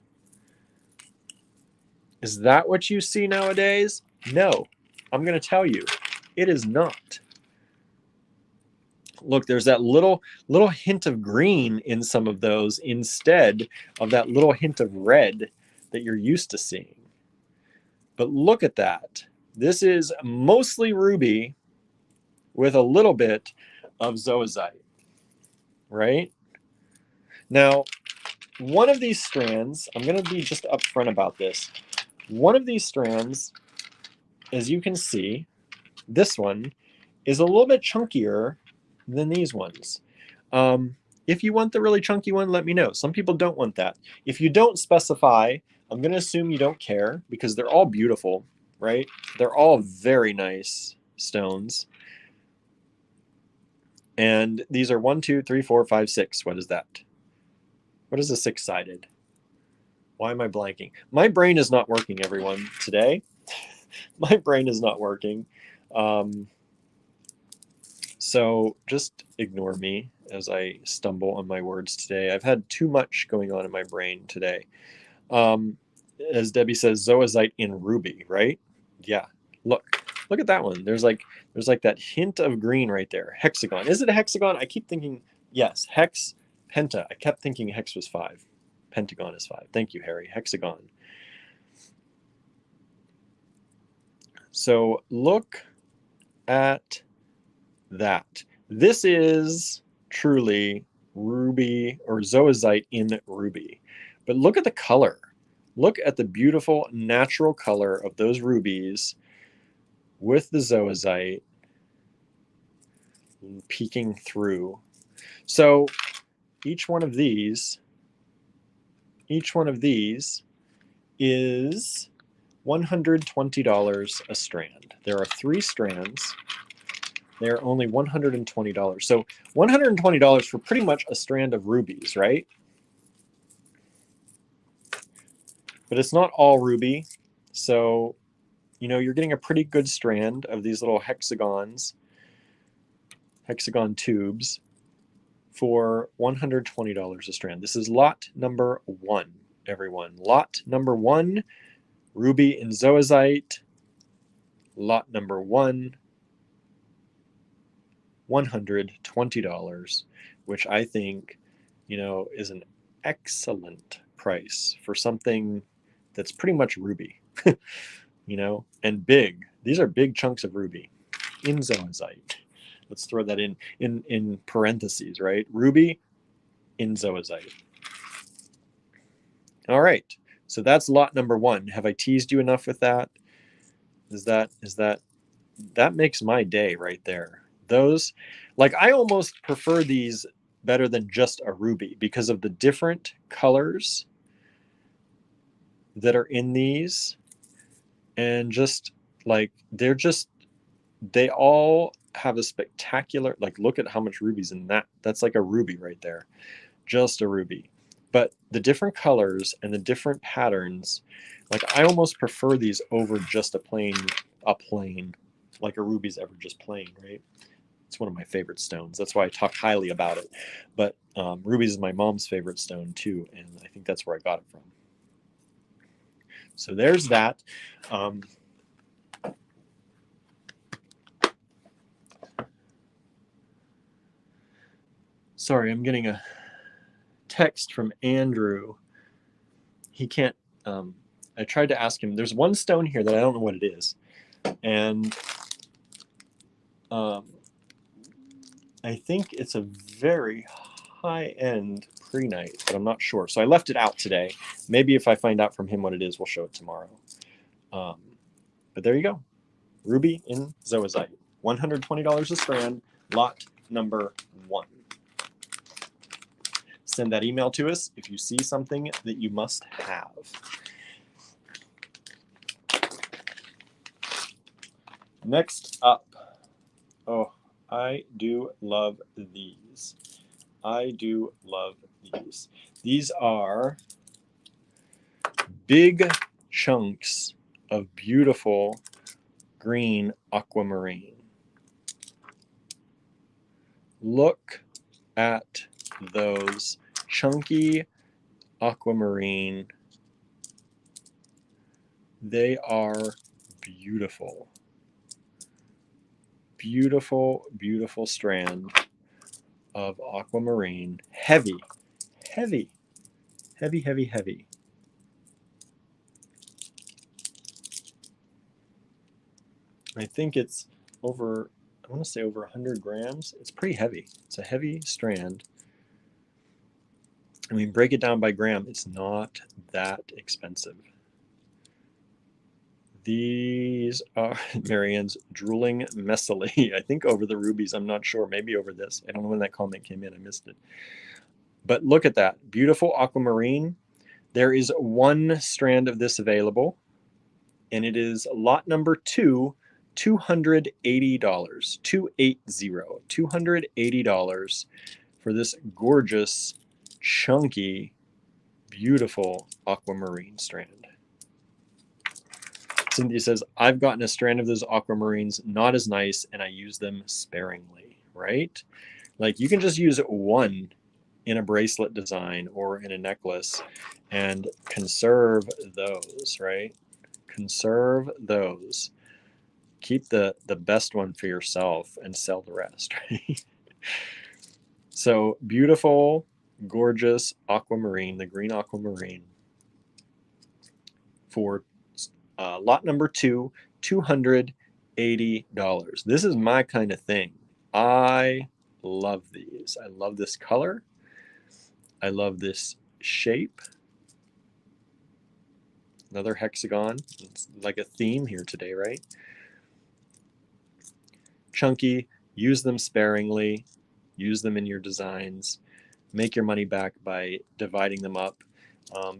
Is that what you see nowadays? No, I'm going to tell you, it is not. Look, there's that little hint of green in some of those instead of that little hint of red that you're used to seeing. But look at that. This is mostly ruby with a little bit of zoazite, right? Now, one of these strands, I'm going to be just upfront about this. One of these strands, as you can see, this one is a little bit chunkier than these ones. If you want the really chunky one, let me know. Some people don't want that. If you don't specify, I'm going to assume you don't care because they're all beautiful, right? They're all very nice stones. And these are 1, 2, 3, 4, 5, 6. What is that? What is a 6-sided? Why am I blanking? My brain is not working, everyone, today. My brain is not working. So just ignore me as I stumble on my words today. I've had too much going on in my brain today. As Debbie says, zoazite in ruby, right? Yeah. Look at that one. There's like that hint of green right there. Hexagon. Is it a hexagon? I keep thinking, yes, hex, penta. I kept thinking hex was 5. Pentagon is 5. Thank you, Harry. Hexagon. So look at that. This is truly ruby or zoazite in ruby. But look at the color. Look at the beautiful natural color of those rubies with the zoazite peeking through. So each one of these is $120 a strand. There are 3 strands. They're only $120. So $120 for pretty much a strand of rubies, right? But it's not all ruby. So, you know, you're getting a pretty good strand of these little hexagon tubes for $120 a strand. This is lot number 1, everyone. Lot number 1, ruby and zoazite. Lot number 1, $120, which I think, you know, is an excellent price for something that's pretty much ruby, you know, and big. These are big chunks of ruby in zoazite. Let's throw that in parentheses, right? Ruby in zoazite. All right, so that's lot number 1. Have I teased you enough with that? That makes my day right there. Those, like, I almost prefer these better than just a ruby because of the different colors that are in these, and just like they all have a spectacular, like, look at how much ruby's in that. That's like a ruby right there, just a ruby. But the different colors and the different patterns, like, I almost prefer these over just a plain, like a ruby's ever just plain, right? It's one of my favorite stones. That's why I talk highly about it. But rubies is my mom's favorite stone too, and I think that's where I got it from. So there's that. Sorry, I'm getting a text from Andrew. He can't, I tried to ask him, there's one stone here that I don't know what it is. And I think it's a very high-end prehnite, but I'm not sure. So I left it out today. Maybe if I find out from him what it is, we'll show it tomorrow. But there you go. Ruby in zoazite. $120 a strand, lot number 1. Send that email to us if you see something that you must have. Next up. Oh, I do love these. I do love these. These are big chunks of beautiful green aquamarine. Look at those chunky aquamarine. They are beautiful. Beautiful, beautiful strand of aquamarine. Heavy, heavy, heavy, heavy, heavy. I think it's over, I want to say over 100 grams. It's pretty heavy. It's a heavy strand. I mean, break it down by gram, it's not that expensive. These are Marianne's drooling messily. I think over the rubies, I'm not sure. Maybe over this. I don't know when that comment came in. I missed it. But look at that. Beautiful aquamarine. There is one strand of this available, and it is lot number 2, $280. $280 for this gorgeous, chunky, beautiful aquamarine strand. Cynthia says, I've gotten a strand of those aquamarines, not as nice, and I use them sparingly, right? Like you can just use one in a bracelet design or in a necklace and conserve those, right? Conserve those. Keep the best one for yourself and sell the rest, right? So beautiful, gorgeous aquamarine, the green aquamarine for lot number 2, $280. This is my kind of thing. I love these. I love this color. I love this shape. Another hexagon. It's like a theme here today, right? Chunky. Use them sparingly. Use them in your designs. Make your money back by dividing them up.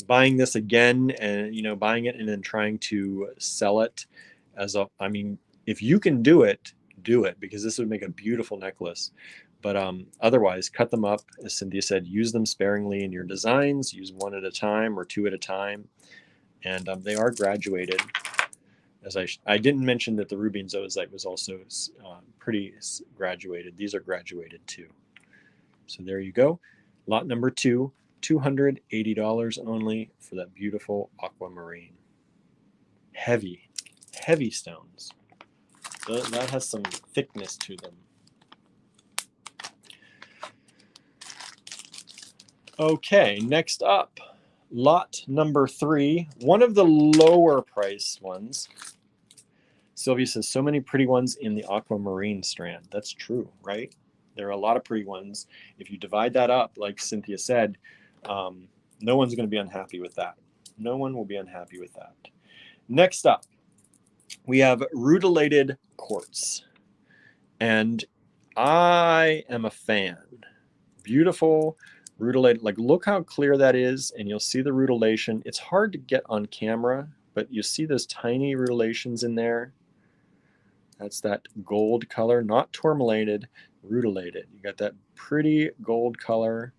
Buying this again and buying it and then trying to sell it as a, I mean, if you can do it, because this would make a beautiful necklace. But otherwise, cut them up, as Cynthia said. Use them sparingly in your designs. Use one at a time or two at a time, and they are graduated. As I didn't mention that the RubyZozite was also pretty graduated. These are graduated too. So there you go. Lot number 2. $280 only for that beautiful aquamarine. Heavy, heavy stones. So that has some thickness to them. Okay, next up, lot number 3, one of the lower priced ones. Sylvia says, so many pretty ones in the aquamarine strand. That's true, right? There are a lot of pretty ones. If you divide that up, like Cynthia said, no one's going to be unhappy with that. No one will be unhappy with that. Next up, we have Rutilated Quartz. And I am a fan. Beautiful rutilated. Like, look how clear that is. And you'll see the rutilation. It's hard to get on camera, but you see those tiny rutilations in there. That's that gold color, not tourmalated, rutilated. You got that pretty gold color.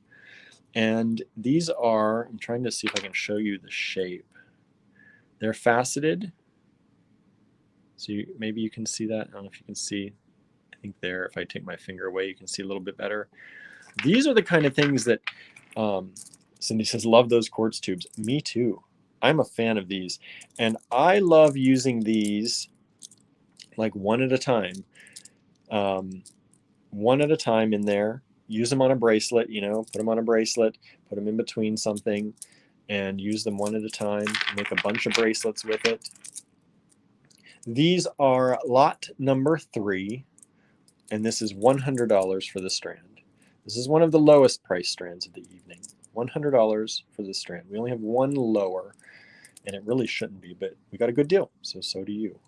And these are, I'm trying to see if I can show you the shape. They're faceted. So maybe you can see that. I don't know if you can see. I think there, if I take my finger away, you can see a little bit better. These are the kind of things that, Cindy says, love those quartz tubes. Me too. I'm a fan of these. And I love using these like one at a time. One at a time in there. Use them on a bracelet, put them on a bracelet, put them in between something, and use them one at a time. Make a bunch of bracelets with it. These are lot number 3, and this is $100 for the strand. This is one of the lowest price strands of the evening. $100 for the strand. We only have one lower, and it really shouldn't be, but we got a good deal, so do you.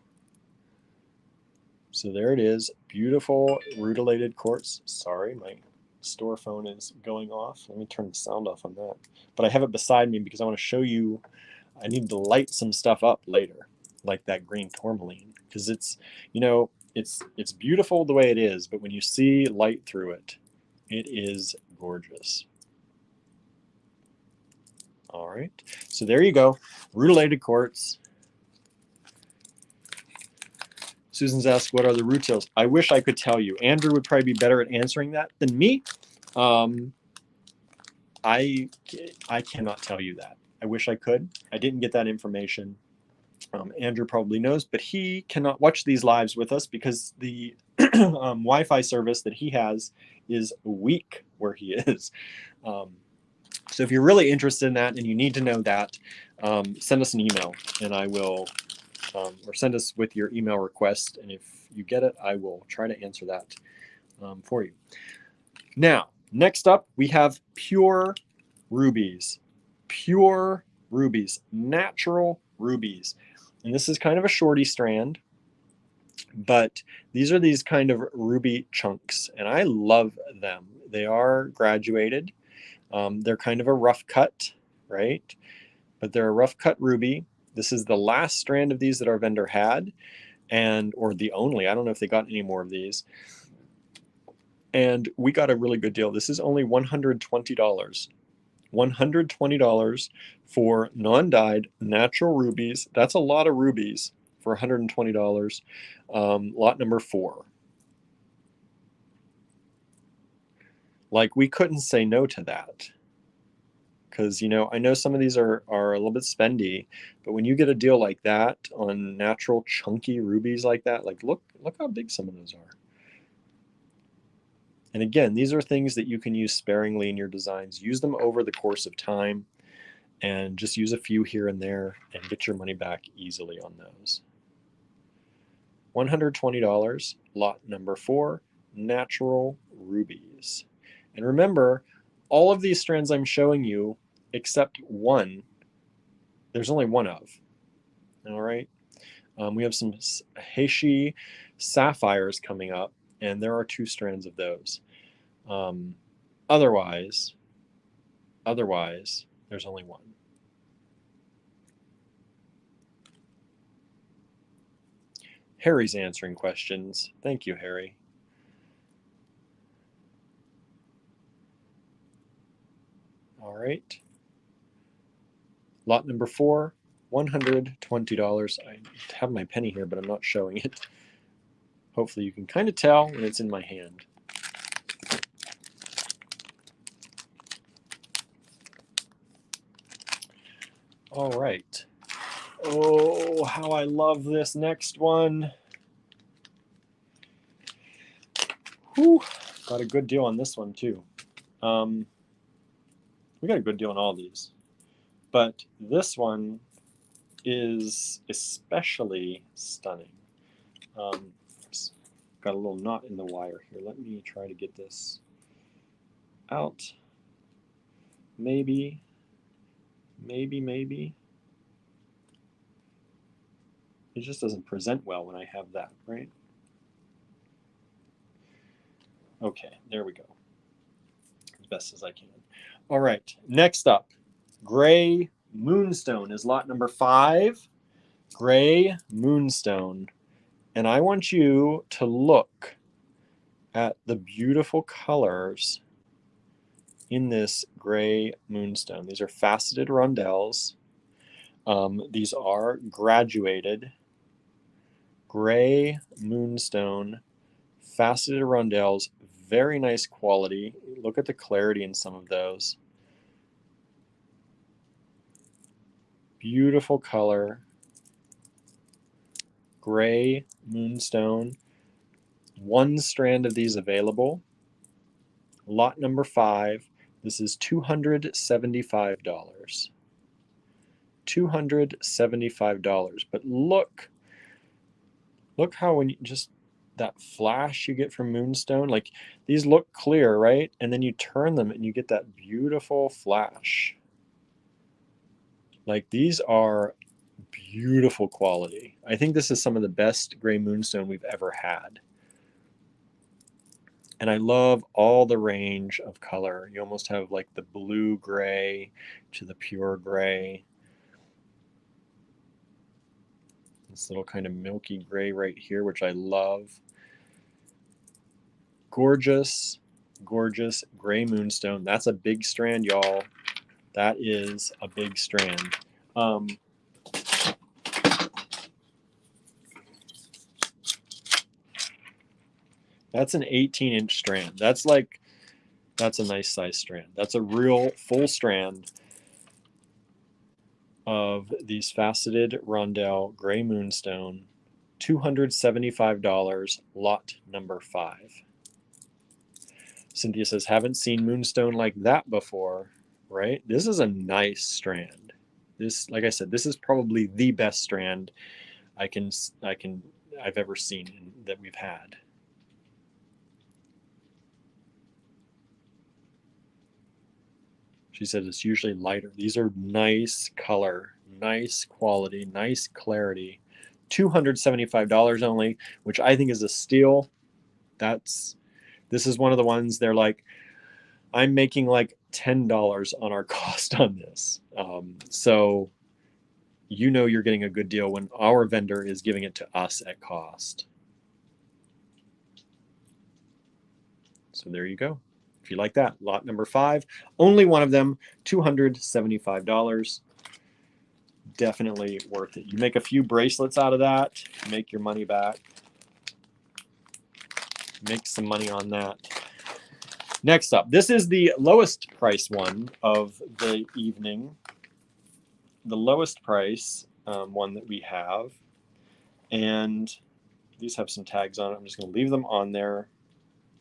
So there it is, beautiful rutilated quartz. Sorry, my store phone is going off. Let me turn the sound off on that. But I have it beside me because I want to show you, I need to light some stuff up later, like that green tourmaline, because it's, it's beautiful the way it is, but when you see light through it, it is gorgeous. All right, so there you go, rutilated quartz. Susan's asked, what are the rutils? I wish I could tell you. Andrew would probably be better at answering that than me. Um, I cannot tell you that. I wish I could. I didn't get that information. Andrew probably knows, but he cannot watch these lives with us because the Wi-Fi service that he has is weak where he is. So if you're really interested in that and you need to know that, send us an email and I will, or send us with your email request. And if you get it, I will try to answer that for you. Now, next up, we have pure rubies. Pure rubies, natural rubies. And this is kind of a shorty strand, but these are these kind of ruby chunks, and I love them. They are graduated. They're kind of a rough cut, right? But they're a rough cut ruby. This is the last strand of these that our vendor had, or the only. I don't know if they got any more of these. And we got a really good deal. This is only $120. $120 for non-dyed natural rubies. That's a lot of rubies for $120. Lot number 4. Like, we couldn't say no to that. Because, you know, I know some of these are a little bit spendy, but when you get a deal like that on natural chunky rubies like that, like look how big some of those are. And again, these are things that you can use sparingly in your designs. Use them over the course of time and just use a few here and there and get your money back easily on those. $120, lot number 4, natural rubies. And remember, all of these strands I'm showing you, except one, there's only one of. All right. We have some Heishi sapphires coming up, and there are 2 strands of those. Otherwise, there's only one. Harry's answering questions. Thank you, Harry. All right. Lot number 4, $120. I have my penny here, but I'm not showing it. Hopefully you can kind of tell when it's in my hand. All right. Oh, how I love this next one. Whew. Got a good deal on this one too. We got a good deal on all these. But this one is especially stunning. Got a little knot in the wire here. Let me try to get this out. Maybe. It just doesn't present well when I have that, right? Okay, there we go. As best as I can. All right, next up, gray moonstone is lot number 5. Gray moonstone. And I want you to look at the beautiful colors in this gray moonstone. These are faceted rondelles. These are graduated gray moonstone, faceted rondelles, very nice quality. Look at the clarity in some of those. Beautiful color. Gray moonstone. 1 strand of these available. Lot number 5. This is $275. $275. But look how when you just that flash you get from Moonstone, like these look clear, right? And then you turn them and you get that beautiful flash. Like these are beautiful quality. I think this is some of the best gray Moonstone we've ever had. And I love all the range of color. You almost have like the blue gray to the pure gray. This little kind of milky gray right here, which I love. Gorgeous, gorgeous gray moonstone. That's a big strand, y'all. That is a big strand. That's an 18-inch strand. That's like That's a nice size strand. That's a real full strand of these faceted rondelle gray moonstone. $275, lot number 5. Cynthia says, haven't seen moonstone like that before, right? This is a nice strand. This, like I said, this is probably the best strand I've ever seen that we've had. She said it's usually lighter. These are nice color, nice quality, nice clarity. $275 only, which I think is a steal. This is one of the ones they're like, I'm making like $10 on our cost on this. So you know you're getting a good deal when our vendor is giving it to us at cost. So there you go. If you like that, lot number 5, only one of them, $275. Definitely worth it. You make a few bracelets out of that, make your money back. Make some money on that. Next up, this is the lowest price one of the evening. The lowest price one that we have. And these have some tags on it. I'm just going to leave them on there.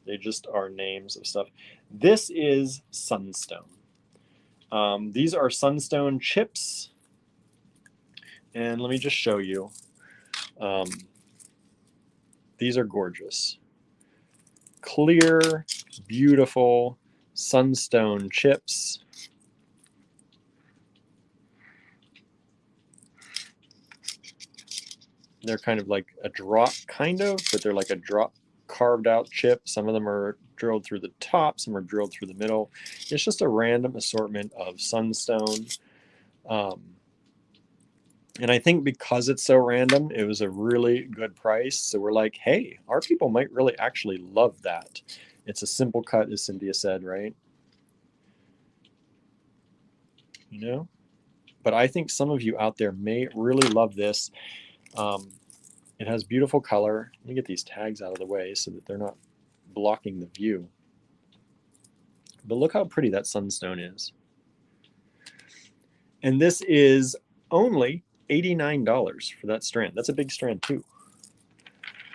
They just are names of stuff. This is Sunstone. These are Sunstone chips. And let me just show you. These are gorgeous. Clear, beautiful Sunstone chips. They're kind of like a drop, but they're like a drop carved out chip. Some of them are drilled through the top, some are drilled through the middle. It's just a random assortment of Sunstone. And I think because it's so random, it was a really good price. So we're like, hey, our people might really actually love that. It's a simple cut, as Cynthia said, right? You know? But I think some of you out there may really love this. It has beautiful color. Let me get these tags out of the way so that they're not blocking the view. But look how pretty that Sunstone is. And this is only $89 for that strand. That's a big strand too.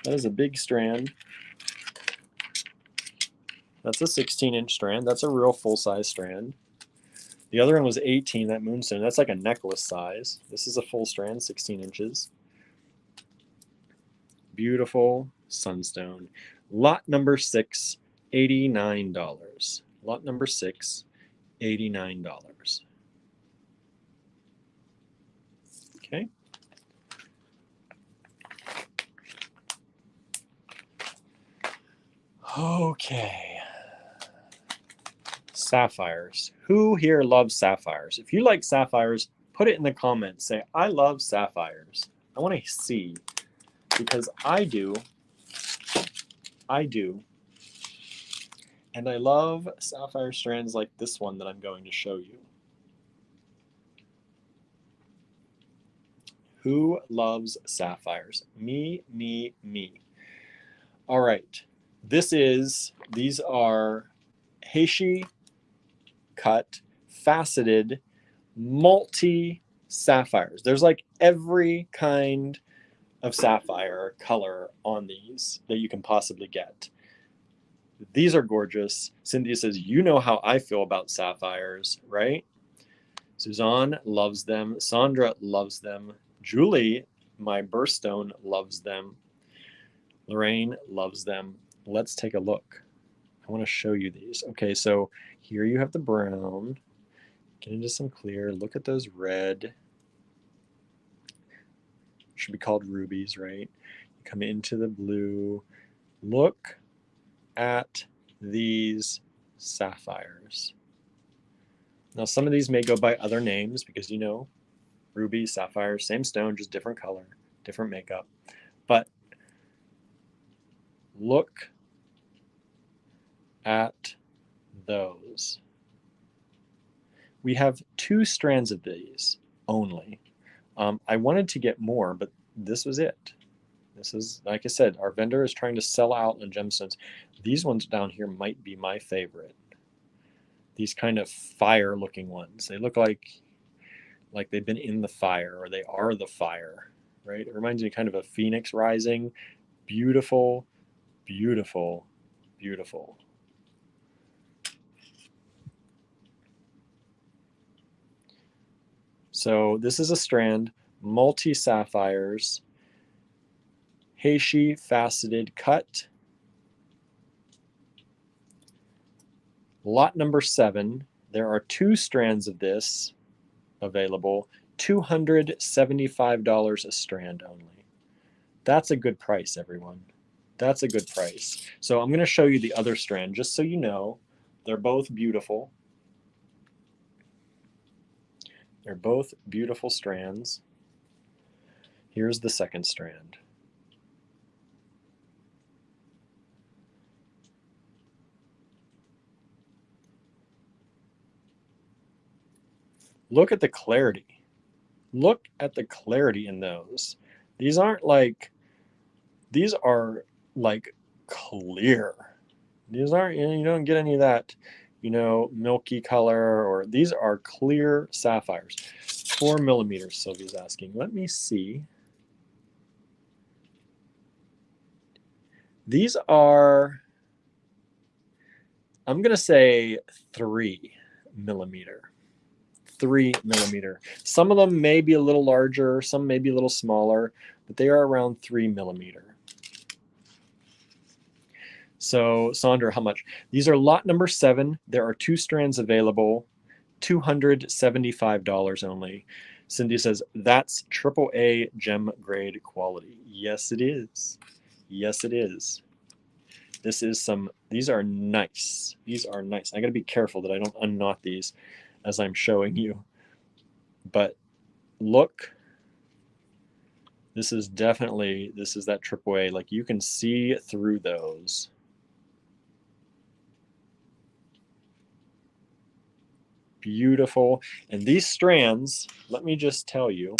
That is a big strand. That's a 16-inch strand. That's a real full-size strand. The other one was 18, that Moonstone. That's like a necklace size. This is a full strand, 16 inches. Beautiful Sunstone. Lot number 6, $89. Lot number 6, $89. Okay. Okay. Sapphires. Who here loves sapphires? If you like sapphires, put it in the comments. Say, I love sapphires. I want to see, because I do. I do. And I love sapphire strands like this one that I'm going to show you. Who loves sapphires? Me, me, me. All right. These are Heishi cut, faceted, multi sapphires. There's like every kind of sapphire color on these that you can possibly get. These are gorgeous. Cynthia says, you know how I feel about sapphires, right? Suzanne loves them. Sandra loves them. Julie, my birthstone, loves them. Lorraine loves them. Let's take a look. I want to show you these. Okay, so here you have the brown. Get into some clear. Look at those red. Should be called rubies, right? You come into the blue. Look at these sapphires. Now, some of these may go by other names because, you know, ruby, sapphire, same stone, just different color, different makeup. But look at those. We have 2 strands of these only. I wanted to get more, but this was it. This is, like I said, our vendor is trying to sell out on gemstones. These ones down here might be my favorite. these kind of fire looking ones. They look like they've been in the fire, or they are the fire, right? It reminds me kind of a phoenix rising. Beautiful, beautiful, beautiful. So this is a strand, multi-sapphires, Heishi faceted cut. Lot number 7. There are 2 strands of this available, $275 a strand only. That's a good price, everyone. That's a good price. So I'm going to show you the other strand just so you know. They're both beautiful. They're both beautiful strands. Here's the second strand. Look at the clarity. Look at the clarity in those. These aren't like, these are like clear. These aren't, you don't get any of that, milky color, or these are clear sapphires. 4 millimeters, Sylvia's asking. Let me see. These are, I'm going to say 3 millimeter. 3 millimeter. Some of them may be a little larger, some may be a little smaller, but they are around 3 millimeter. So, Sandra, how much? These are lot number 7. There are 2 strands available, $275 only. Cindy says, that's AAA gem grade quality. Yes, it is. Yes, it is. This is some, these are nice. These are nice. I got to be careful that I don't unknot these as I'm showing you. But look, this is definitely, this is that AAA. Like, you can see through those. Beautiful. And these strands, let me just tell you,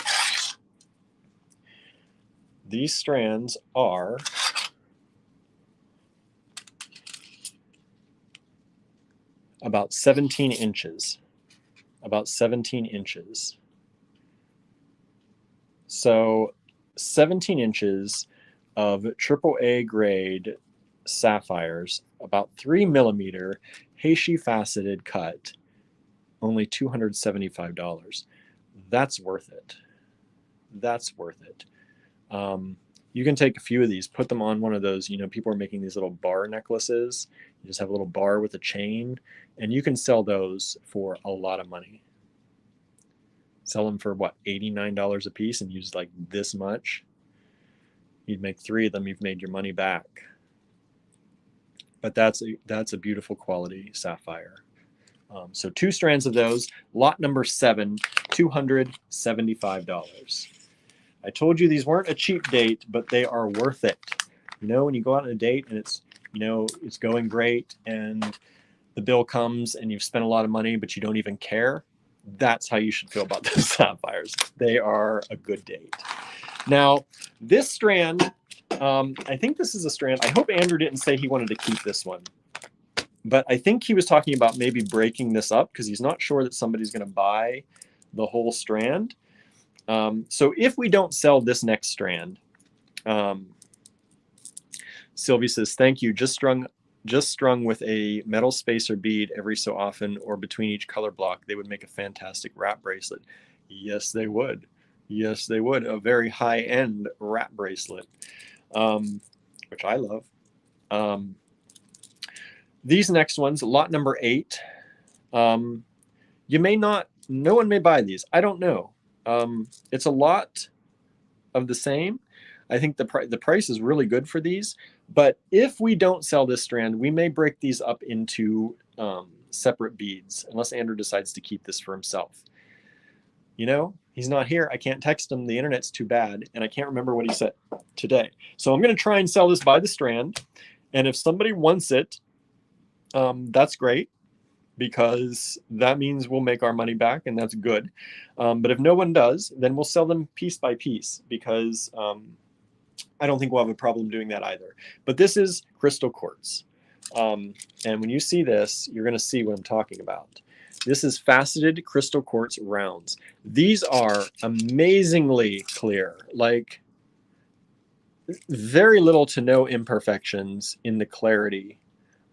these strands are about 17 inches. About 17 inches. So 17 inches of AAA grade sapphires, about 3 millimeter, Heishi faceted cut, only $275. That's worth it. That's worth it. You can take a few of these, put them on one of those, people are making these little bar necklaces. You just have a little bar with a chain, and you can sell those for a lot of money. Sell them for what, $89 a piece, and use like this much. You'd make 3 of them, you've made your money back. But that's a beautiful quality sapphire. So 2 strands of those, lot number 7, $275. I told you these weren't a cheap date, but they are worth it. When you go out on a date and it's, it's going great, and the bill comes and you've spent a lot of money, but you don't even care, that's how you should feel about those sapphires. They are a good date. Now, this strand, I think this is a strand. I hope Andrew didn't say he wanted to keep this one. But I think he was talking about maybe breaking this up because he's not sure that somebody's going to buy the whole strand. So if we don't sell this next strand, Sylvie says, thank you. Just strung with a metal spacer bead every so often or between each color block, they would make a fantastic wrap bracelet. Yes, they would. Yes, they would. A very high-end wrap bracelet, which I love. These next ones, lot number 8, you may not, no one may buy these. I don't know. It's a lot of the same. I think the price is really good for these. But if we don't sell this strand, we may break these up into separate beads, unless Andrew decides to keep this for himself. He's not here. I can't text him. The internet's too bad. And I can't remember what he said today. So I'm going to try and sell this by the strand. And if somebody wants it, that's great, because that means we'll make our money back, and that's good. But if no one does, then we'll sell them piece by piece, because I don't think we'll have a problem doing that either. But this is crystal quartz. And when you see this, you're going to see what I'm talking about. This is faceted crystal quartz rounds. These are amazingly clear, like very little to no imperfections in the clarity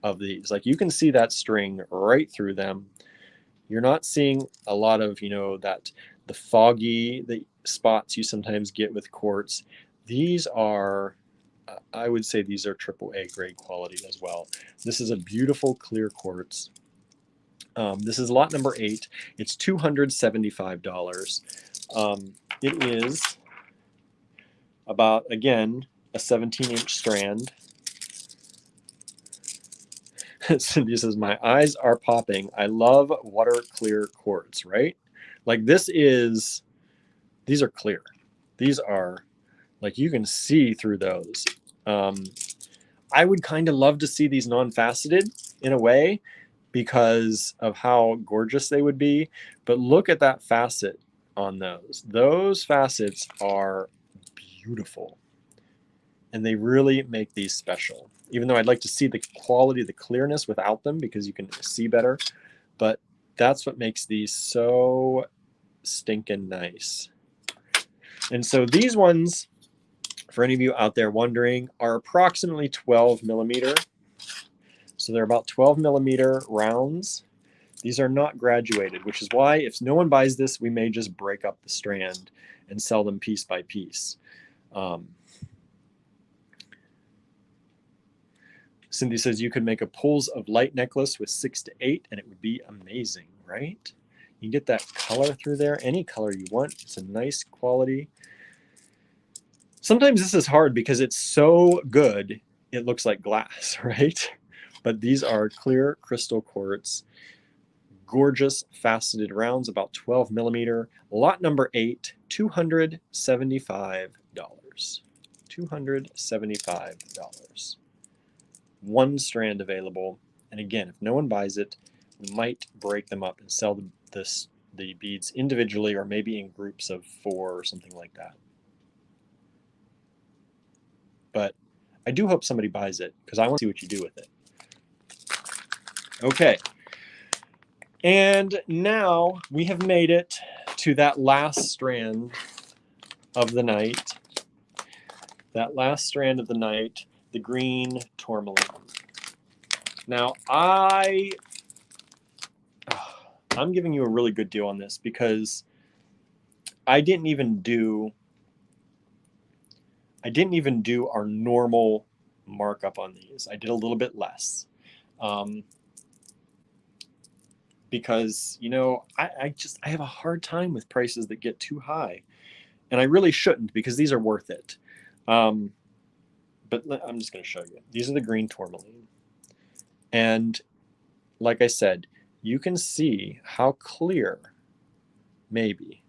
of these. Like you can see that string right through them. You're not seeing a lot of, you know, the foggy the spots you sometimes get with quartz. These are, I would say these are AAA grade quality as well. This is a beautiful clear quartz. This is lot number 8. It's $275. It is about, again, a 17-inch strand. Cindy says, my eyes are popping. I love water clear quartz, right? Like these are clear. These are, like you can see through those. I would kind of love to see these non-faceted in a way because of how gorgeous they would be. But look at that facet on those. Those facets are beautiful. And they really make these special. Even though I'd like to see the quality, the clearness without them because you can see better. But that's what makes these so stinking nice. And so these ones, for any of you out there wondering, are approximately 12 millimeter. So they're about 12 millimeter rounds. These are not graduated, which is why if no one buys this, we may just break up the strand and sell them piece by piece. Cindy says you could make a pulls of light necklace with 6 to 8 and it would be amazing, right? You get that color through there, any color you want. It's a nice quality. Sometimes this is hard because it's so good, it looks like glass, right? But these are clear crystal quartz, gorgeous faceted rounds, about 12 millimeter. Lot number 8, $275. $275. One strand available. And again, if no one buys it, we might break them up and sell the beads individually or maybe in groups of 4 or something like that. But I do hope somebody buys it because I want to see what you do with it. Okay. And now we have made it to that last strand of the night. That last strand of the night, the green tourmaline. Now I'm giving you a really good deal on this because I didn't even do our normal markup on these. I did a little bit less. Because, you know, I have a hard time with prices that get too high. And I really shouldn't because these are worth it. But I'm just going to show you. These are the green tourmaline. And like I said, you can see how clear, maybe.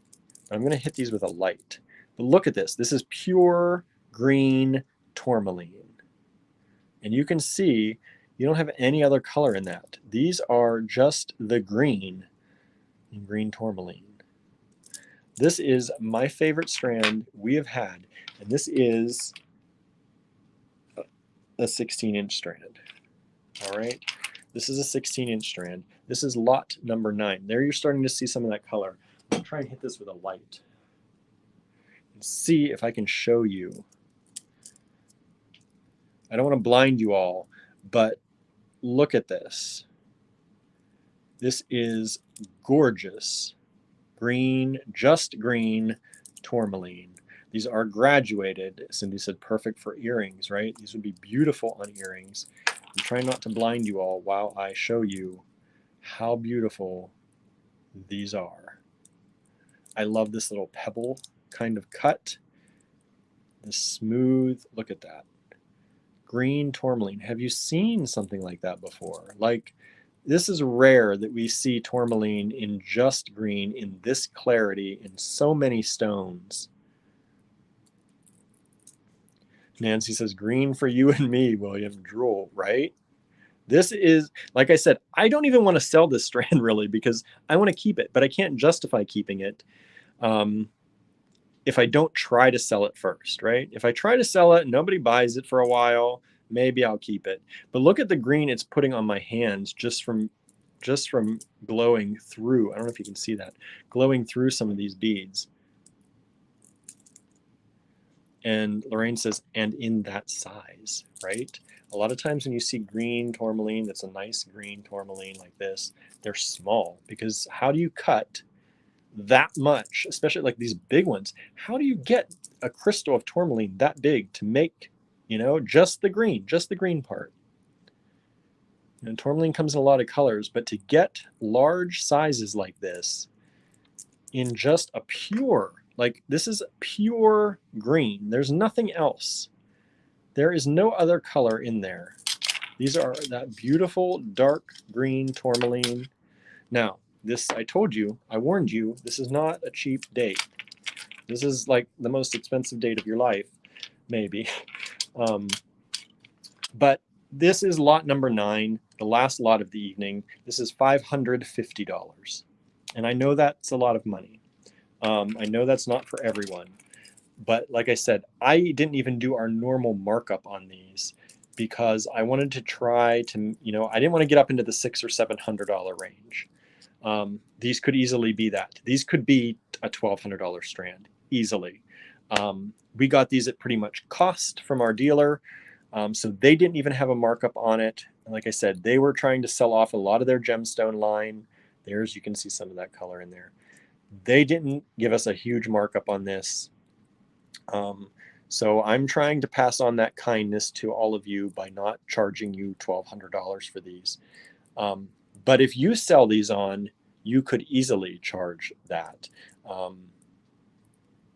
I'm going to hit these with a light. But look at this. This is pure green tourmaline. And you can see you don't have any other color in that. These are just the green in green tourmaline. This is my favorite strand we have had. And this is a 16-inch strand. All right. This is a 16-inch strand. This is lot number 9. There you're starting to see some of that color. I'm going to try and hit this with a light and see if I can show you. I don't want to blind you all, but look at this. This is gorgeous green, just green tourmaline. These are graduated. Cindy said perfect for earrings, right? These would be beautiful on earrings. I'm trying not to blind you all while I show you how beautiful these are. I love this little pebble kind of cut. The smooth, look at that. Green tourmaline. Have you seen something like that before? Like, this is rare that we see tourmaline in just green in this clarity in so many stones. Nancy says, green for you and me, William. Drool, right? This is, like I said, I don't even want to sell this strand really because I want to keep it, but I can't justify keeping it if I don't try to sell it first, right? If I try to sell it and nobody buys it for a while, maybe I'll keep it. But look at the green it's putting on my hands just from glowing through. I don't know if you can see that, glowing through some of these beads. And Lorraine says, and in that size, right? A lot of times when you see green tourmaline, that's a nice green tourmaline like this, they're small, because how do you cut that much, especially like these big ones? How do you get a crystal of tourmaline that big to make, you know, just the green part? And tourmaline comes in a lot of colors, but to get large sizes like this in just a pure, like this is pure green, there's nothing else. There is no other color in there. These are that beautiful dark green tourmaline. Now, this, I told you, I warned you, this is not a cheap date. This is like the most expensive date of your life, maybe. But this is lot number 9, the last lot of the evening. This is $550. And I know that's a lot of money. I know that's not for everyone. But like I said, I didn't even do our normal markup on these because I wanted to try to, you know, I didn't want to get up into the $600 or $700 range. These could easily be that. These could be a $1,200 strand, easily. We got these at pretty much cost from our dealer. So they didn't even have a markup on it. And like I said, they were trying to sell off a lot of their gemstone line. There's, you can see some of that color in there. They didn't give us a huge markup on this. So I'm trying to pass on that kindness to all of you by not charging you $1,200 for these. But if you sell these on, you could easily charge that,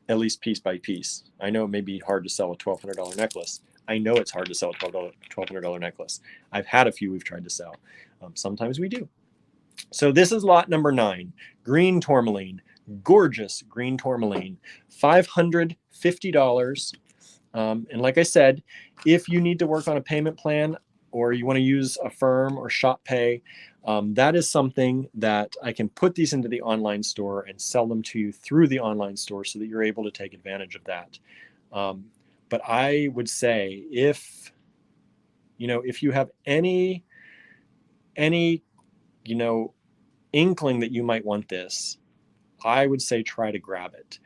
at least piece by piece. I know it may be hard to sell a $1,200 necklace. I know it's hard to sell a $1,200 necklace. I've had a few we've tried to sell. Sometimes we do. So this is lot number 9, green tourmaline, gorgeous green tourmaline, $550. And like I said, if you need to work on a payment plan or you want to use a firm or shop pay, that is something that I can put these into the online store and sell them to you through the online store so that you're able to take advantage of that. But I would say if, you know, if you have any, you know, inkling that you might want this, I would say try to grab it.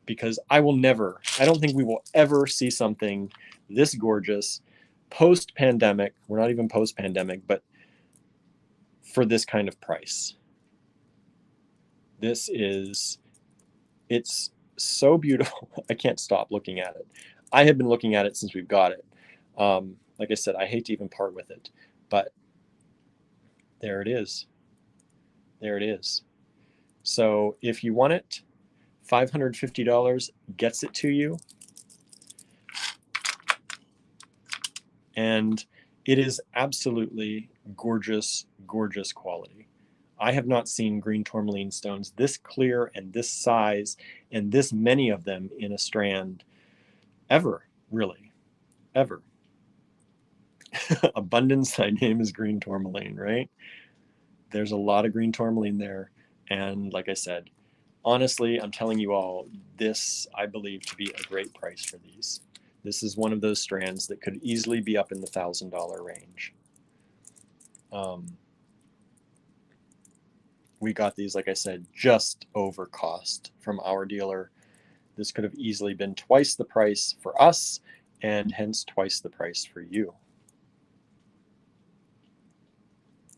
Because I don't think we will ever see something this gorgeous post-pandemic. We're not even post-pandemic, but for this kind of price. This is, it's so beautiful. I can't stop looking at it. I have been looking at it since we've got it. Like I said, I hate to even part with it, but there it is. There it is. So if you want it, $550 gets it to you. And it is absolutely gorgeous, gorgeous quality. I have not seen green tourmaline stones this clear and this size and this many of them in a strand ever, really, ever. Abundance, thy name is green tourmaline, right? There's a lot of green tourmaline there. And like I said, honestly, I'm telling you all, this I believe to be a great price for these. This is one of those strands that could easily be up in the $1,000 range. We got these, like I said, just over cost from our dealer. This could have easily been twice the price for us and hence twice the price for you.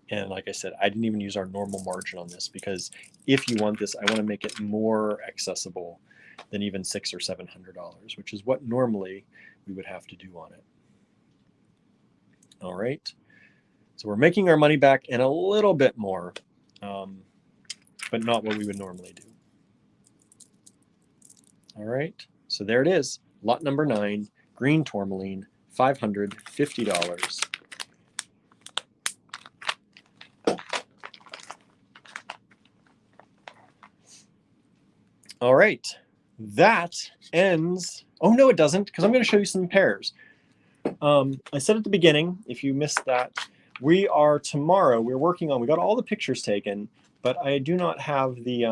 And like I said, I didn't even use our normal margin on this because if you want this, I want to make it more accessible than even $600 or $700, which is what normally we would have to do on it. All right. So we're making our money back and a little bit more, but not what we would normally do. All right. So there it is. Lot number 9, green tourmaline, $550. All right, that ends. Oh, no, it doesn't, because I'm going to show you some pairs. I said at the beginning, if you missed that, we are tomorrow, we're working on, we got all the pictures taken, but I do not have the,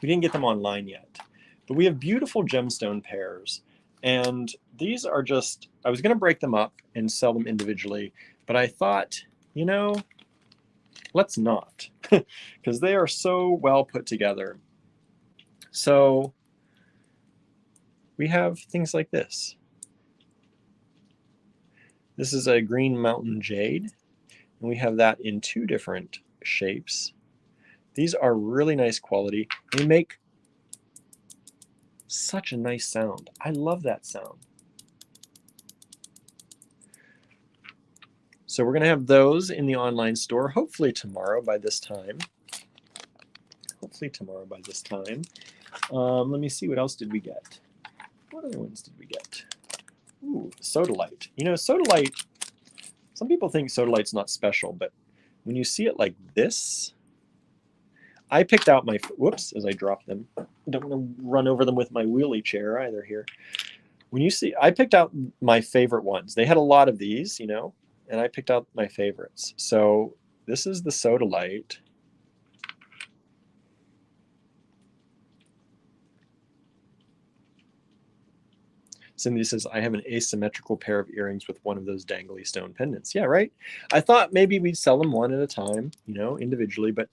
we didn't get them online yet. But we have beautiful gemstone pairs, And these are just, I was going to break them up and sell them individually, but I thought, you know, let's not, because they are so well put together. So we have things like this. This is a green mountain jade, and we have that in 2 different shapes. These are really nice quality. They make such a nice sound. I love that sound. So we're going to have those in the online store, hopefully tomorrow by this time. Hopefully tomorrow by this time. Let me see, what else did we get? What other ones did we get? Ooh, Sodalite. You know, Sodalite, some people think Sodalite's not special, but when you see it like this, I picked out my, whoops, as I dropped them. I don't want to run over them with my wheelie chair either here. When you see, I picked out my favorite ones. They had a lot of these, you know, and I picked out my favorites. So this is the Sodalite. Cindy says, I have an asymmetrical pair of earrings with one of those dangly stone pendants. Yeah, right? I thought maybe we'd sell them one at a time, you know, individually, but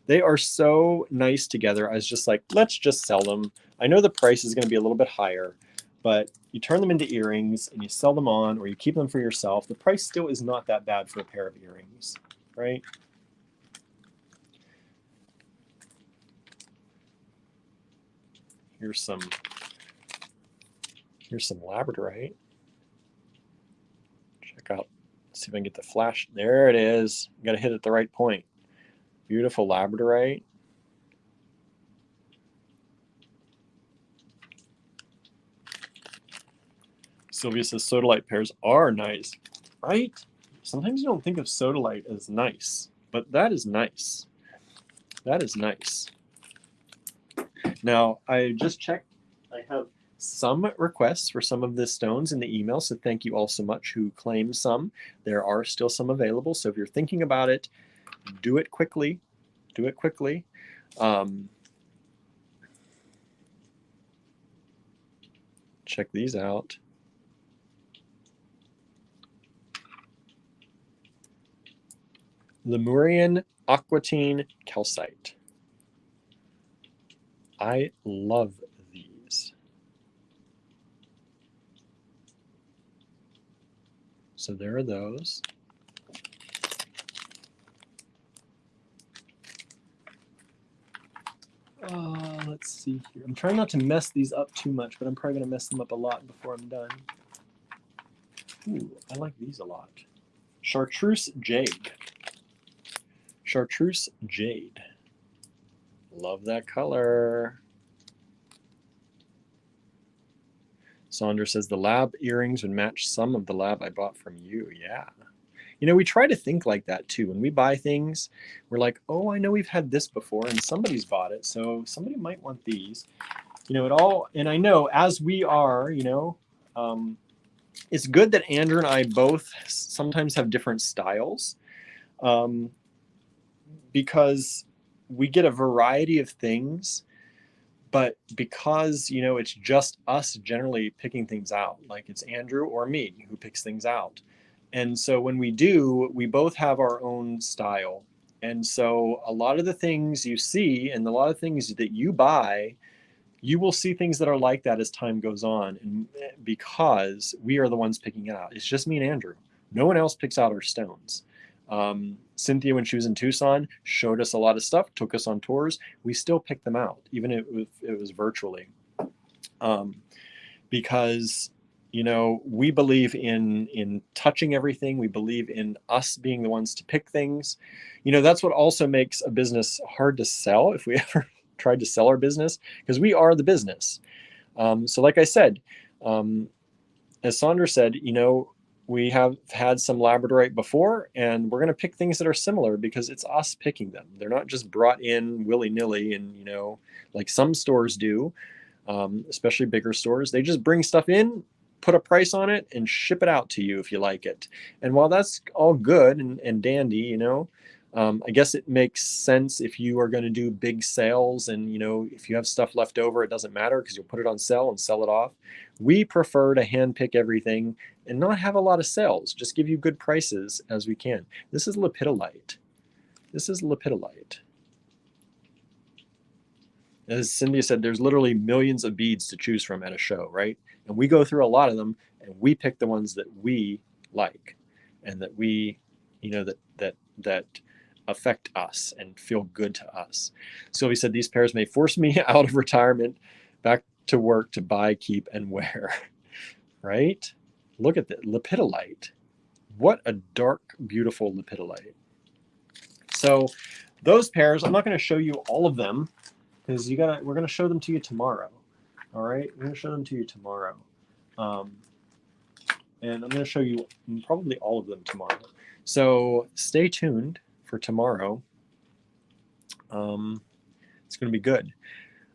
they are so nice together. I was just like, let's just sell them. I know the price is going to be a little bit higher, but you turn them into earrings and you sell them on, or you keep them for yourself. The price still is not that bad for a pair of earrings, right? Here's some labradorite. Check out, see if I can get the flash. There it is. You got to hit it at the right point. Beautiful labradorite. Sylvia says sodalite pairs are nice, right? Sometimes you don't think of sodalite as nice, but that is nice. That is nice. Now, I just checked. I have some requests for some of the stones in the email, so thank you all so much who claimed some. There are still some available, so if you're thinking about it, do it quickly. Do it quickly. Check these out. Lemurian aquatine calcite. I love these. So there are those. Let's see here. I'm trying not to mess these up too much, but I'm probably going to mess them up a lot before I'm done. Ooh, I like these a lot. Chartreuse jade. Chartreuse jade. Love that color. Sandra says the lab earrings would match some of the lab I bought from you. Yeah. You know, we try to think like that too. When we buy things, we're like, oh, I know we've had this before and somebody's bought it, so somebody might want these. You know, it all, and I know as we are, you know, it's good that Andrew and I both sometimes have different styles, because we get a variety of things, but because, you know, it's just us generally picking things out, like it's Andrew or me who picks things out. And so when we do, we both have our own style. And so a lot of the things you see and a lot of things that you buy, you will see things that are like that as time goes on. And because we are the ones picking it out. It's just me and Andrew. No one else picks out our stones. Cynthia, when she was in Tucson, showed us a lot of stuff, took us on tours. We still picked them out, even if it was virtually. Because, you know, we believe in touching everything. We believe in us being the ones to pick things. You know, that's what also makes a business hard to sell if we ever tried to sell our business, because we are the business. So like I said, as Sandra said, you know, we have had some labradorite before, and we're going to pick things that are similar because it's us picking them. They're not just brought in willy-nilly and, you know, like some stores do, especially bigger stores. They just bring stuff in, put a price on it, and ship it out to you if you like it. And while that's all good and dandy, you know, I guess it makes sense if you are going to do big sales and, you know, if you have stuff left over, it doesn't matter because you'll put it on sale and sell it off. We prefer to handpick everything and not have a lot of sales, just give you good prices as we can. This is lepidolite. This is lepidolite. As Cynthia said, there's literally millions of beads to choose from at a show, right? And we go through a lot of them and we pick the ones that we like and that we, you know, that affect us and feel good to us. Sylvie said, these pairs may force me out of retirement back to work to buy, keep, and wear. Right? Look at that lepidolite. What a dark, beautiful lepidolite. So those pairs, I'm not going to show you all of them because we're going to show them to you tomorrow. All right, we're going to show them to you tomorrow. And I'm going to show you probably all of them tomorrow. So stay tuned for tomorrow. It's going to be good.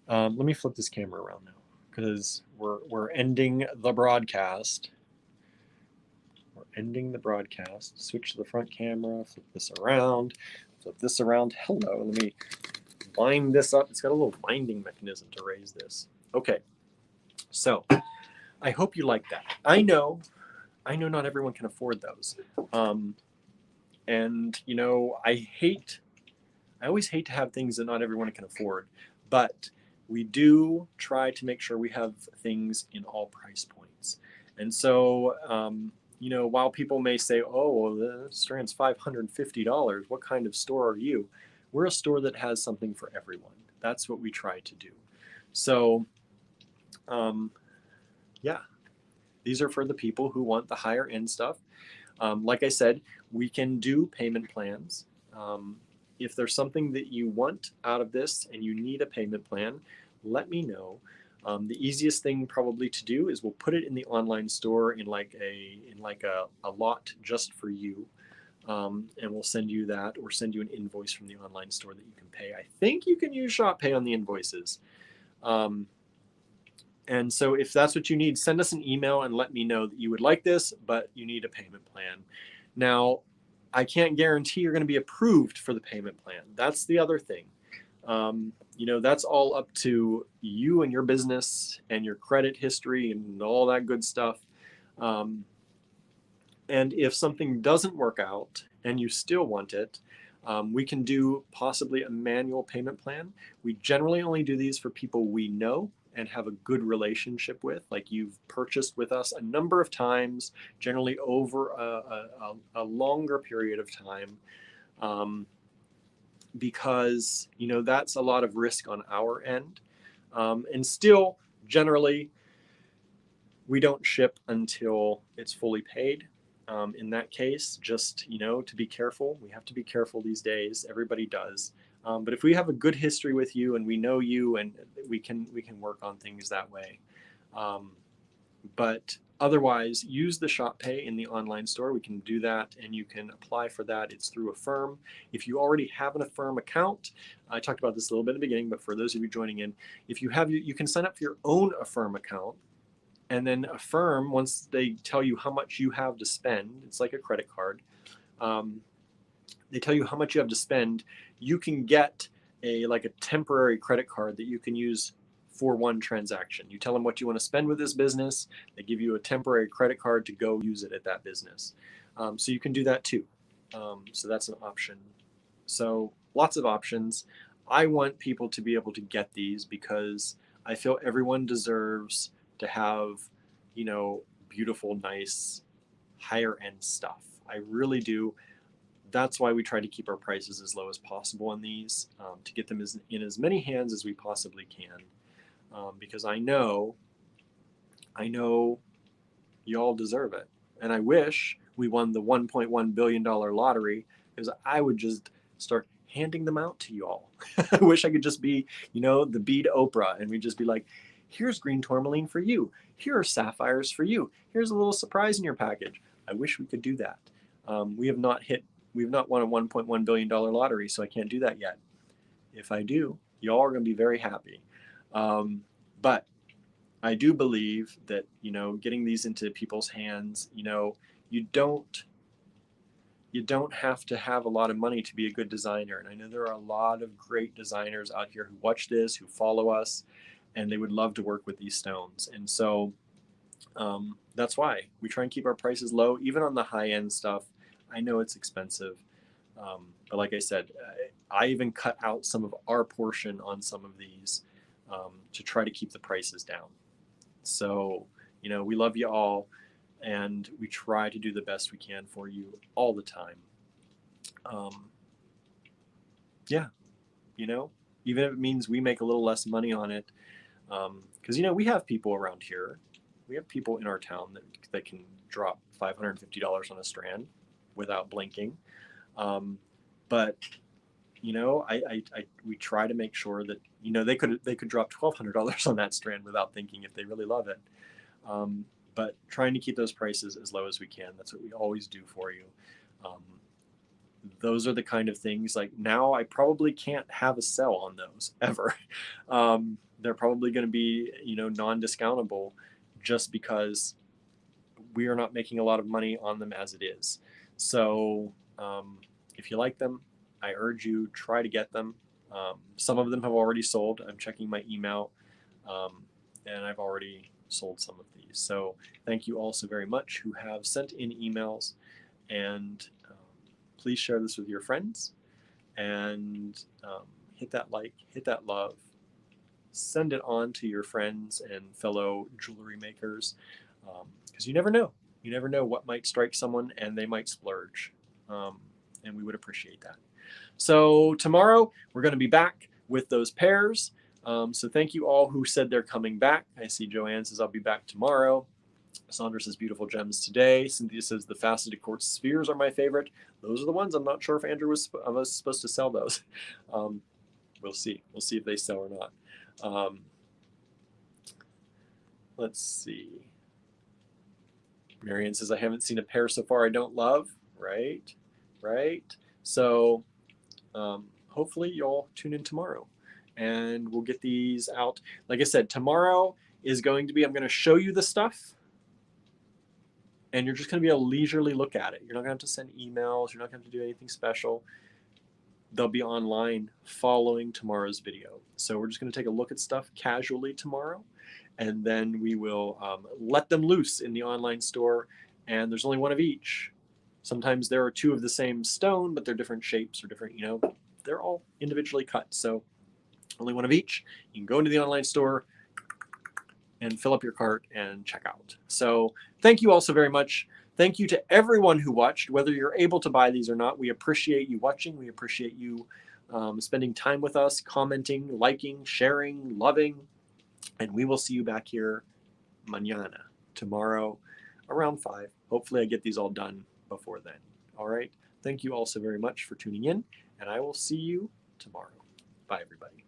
Let me flip this camera around now because we're ending the broadcast. We're ending the broadcast. Switch to the front camera. Flip this around. Flip this around. Hello. Let me wind this up. It's got a little winding mechanism to raise this. Okay. So I hope you like that. I know not everyone can afford those. And, you know, I always hate to have things that not everyone can afford, but we do try to make sure we have things in all price points. And so, you know, while people may say, oh, well, the Strand's $550, what kind of store are you? We're a store that has something for everyone. That's what we try to do. So, yeah, these are for the people who want the higher end stuff. Like I said, we can do payment plans. If there's something that you want out of this and you need a payment plan, let me know. The easiest thing probably to do is we'll put it in the online store in like a lot just for you. And we'll send you that or send you an invoice from the online store that you can pay. I think you can use Shop Pay on the invoices. And so if that's what you need, send us an email and let me know that you would like this, but you need a payment plan. Now, I can't guarantee you're going to be approved for the payment plan. That's the other thing. You know, that's all up to you and your business and your credit history and all that good stuff. And if something doesn't work out and you still want it, we can do possibly a manual payment plan. We generally only do these for people we know and have a good relationship with, like you've purchased with us a number of times, generally over a longer period of time, because, you know, that's a lot of risk on our end. And still, generally, we don't ship until it's fully paid. In that case, just, you know, to be careful. We have to be careful these days. Everybody does. But if we have a good history with you and we know you, and we can work on things that way. But otherwise, use the Shop Pay in the online store. We can do that, and you can apply for that. It's through Affirm. If you already have an Affirm account, I talked about this a little bit in the beginning, but for those of you joining in, if you have, you can sign up for your own Affirm account. And then Affirm, once they tell you how much you have to spend, it's like a credit card. They tell you how much you have to spend. You can get a temporary credit card that you can use for one transaction. You tell them what you want to spend with this business. They give you a temporary credit card to go use it at that business. So you can do that too. So that's an option. So lots of options. I want people to be able to get these because I feel everyone deserves to have, you know, beautiful, nice, higher end stuff. I really do. That's why we try to keep our prices as low as possible on these, to get them in as many hands as we possibly can. Because I know you all deserve it. And I wish we won the $1.1 billion lottery, because I would just start handing them out to you all. I wish I could just be, you know, the bead Oprah, and we'd just be like, here's green tourmaline for you. Here are sapphires for you. Here's a little surprise in your package. I wish we could do that. We've not won a $1.1 billion lottery, so I can't do that yet. If I do, y'all are going to be very happy. But I do believe that, you know, getting these into people's hands, you know, you don't you don't have to have a lot of money to be a good designer. And I know there are a lot of great designers out here who watch this, who follow us, and they would love to work with these stones. And so that's why we try and keep our prices low, even on the high-end stuff. I know it's expensive, but like I said, I even cut out some of our portion on some of these to try to keep the prices down. So, you know, we love you all, and we try to do the best we can for you all the time. Yeah, you know, even if it means we make a little less money on it, because, you know, we have people around here. We have people in our town that can drop $550 on a strand without blinking. But you know, we try to make sure that, you know, they could drop $1,200 on that strand without thinking if they really love it. But trying to keep those prices as low as we can. That's what we always do for you. Those are the kind of things, like, now I probably can't have a sell on those ever. They're probably going to be, you know, non-discountable, just because we are not making a lot of money on them as it is. So if you like them, I urge you, try to get them. Some of them have already sold. I'm checking my email, and I've already sold some of these. So thank you all so very much who have sent in emails, and please share this with your friends, and hit that like, hit that love, send it on to your friends and fellow jewelry makers, because you never know. You never know what might strike someone, and they might splurge, and we would appreciate that. So tomorrow we're going to be back with those pairs. So thank you all who said they're coming back. I see Joanne says I'll be back tomorrow. Sandra says beautiful gems today. Cynthia says the faceted quartz spheres are my favorite. Those are the ones. I'm not sure if Andrew was supposed to sell those. We'll see. We'll see if they sell or not. Let's see. Marianne says I haven't seen a pair so far I don't love. Right. So hopefully you'll tune in tomorrow, and we'll get these out. Like I said, tomorrow is going to be, I'm going to show you the stuff, and you're just going to be able to leisurely look at it. You're not going to have to send emails. You're not going to have to do anything special. They'll be online following tomorrow's video. So we're just going to take a look at stuff casually tomorrow, and then we will let them loose in the online store, and there's only one of each. Sometimes there are two of the same stone, but they're different shapes or different, you know, they're all individually cut. So only one of each. You can go into the online store and fill up your cart and check out. So thank you all so very much. Thank you to everyone who watched, whether you're able to buy these or not. We appreciate you watching. We appreciate you spending time with us, commenting, liking, sharing, loving. And we will see you back here mañana, tomorrow, around 5. Hopefully I get these all done before then. All right. Thank you all so very much for tuning in, and I will see you tomorrow. Bye, everybody.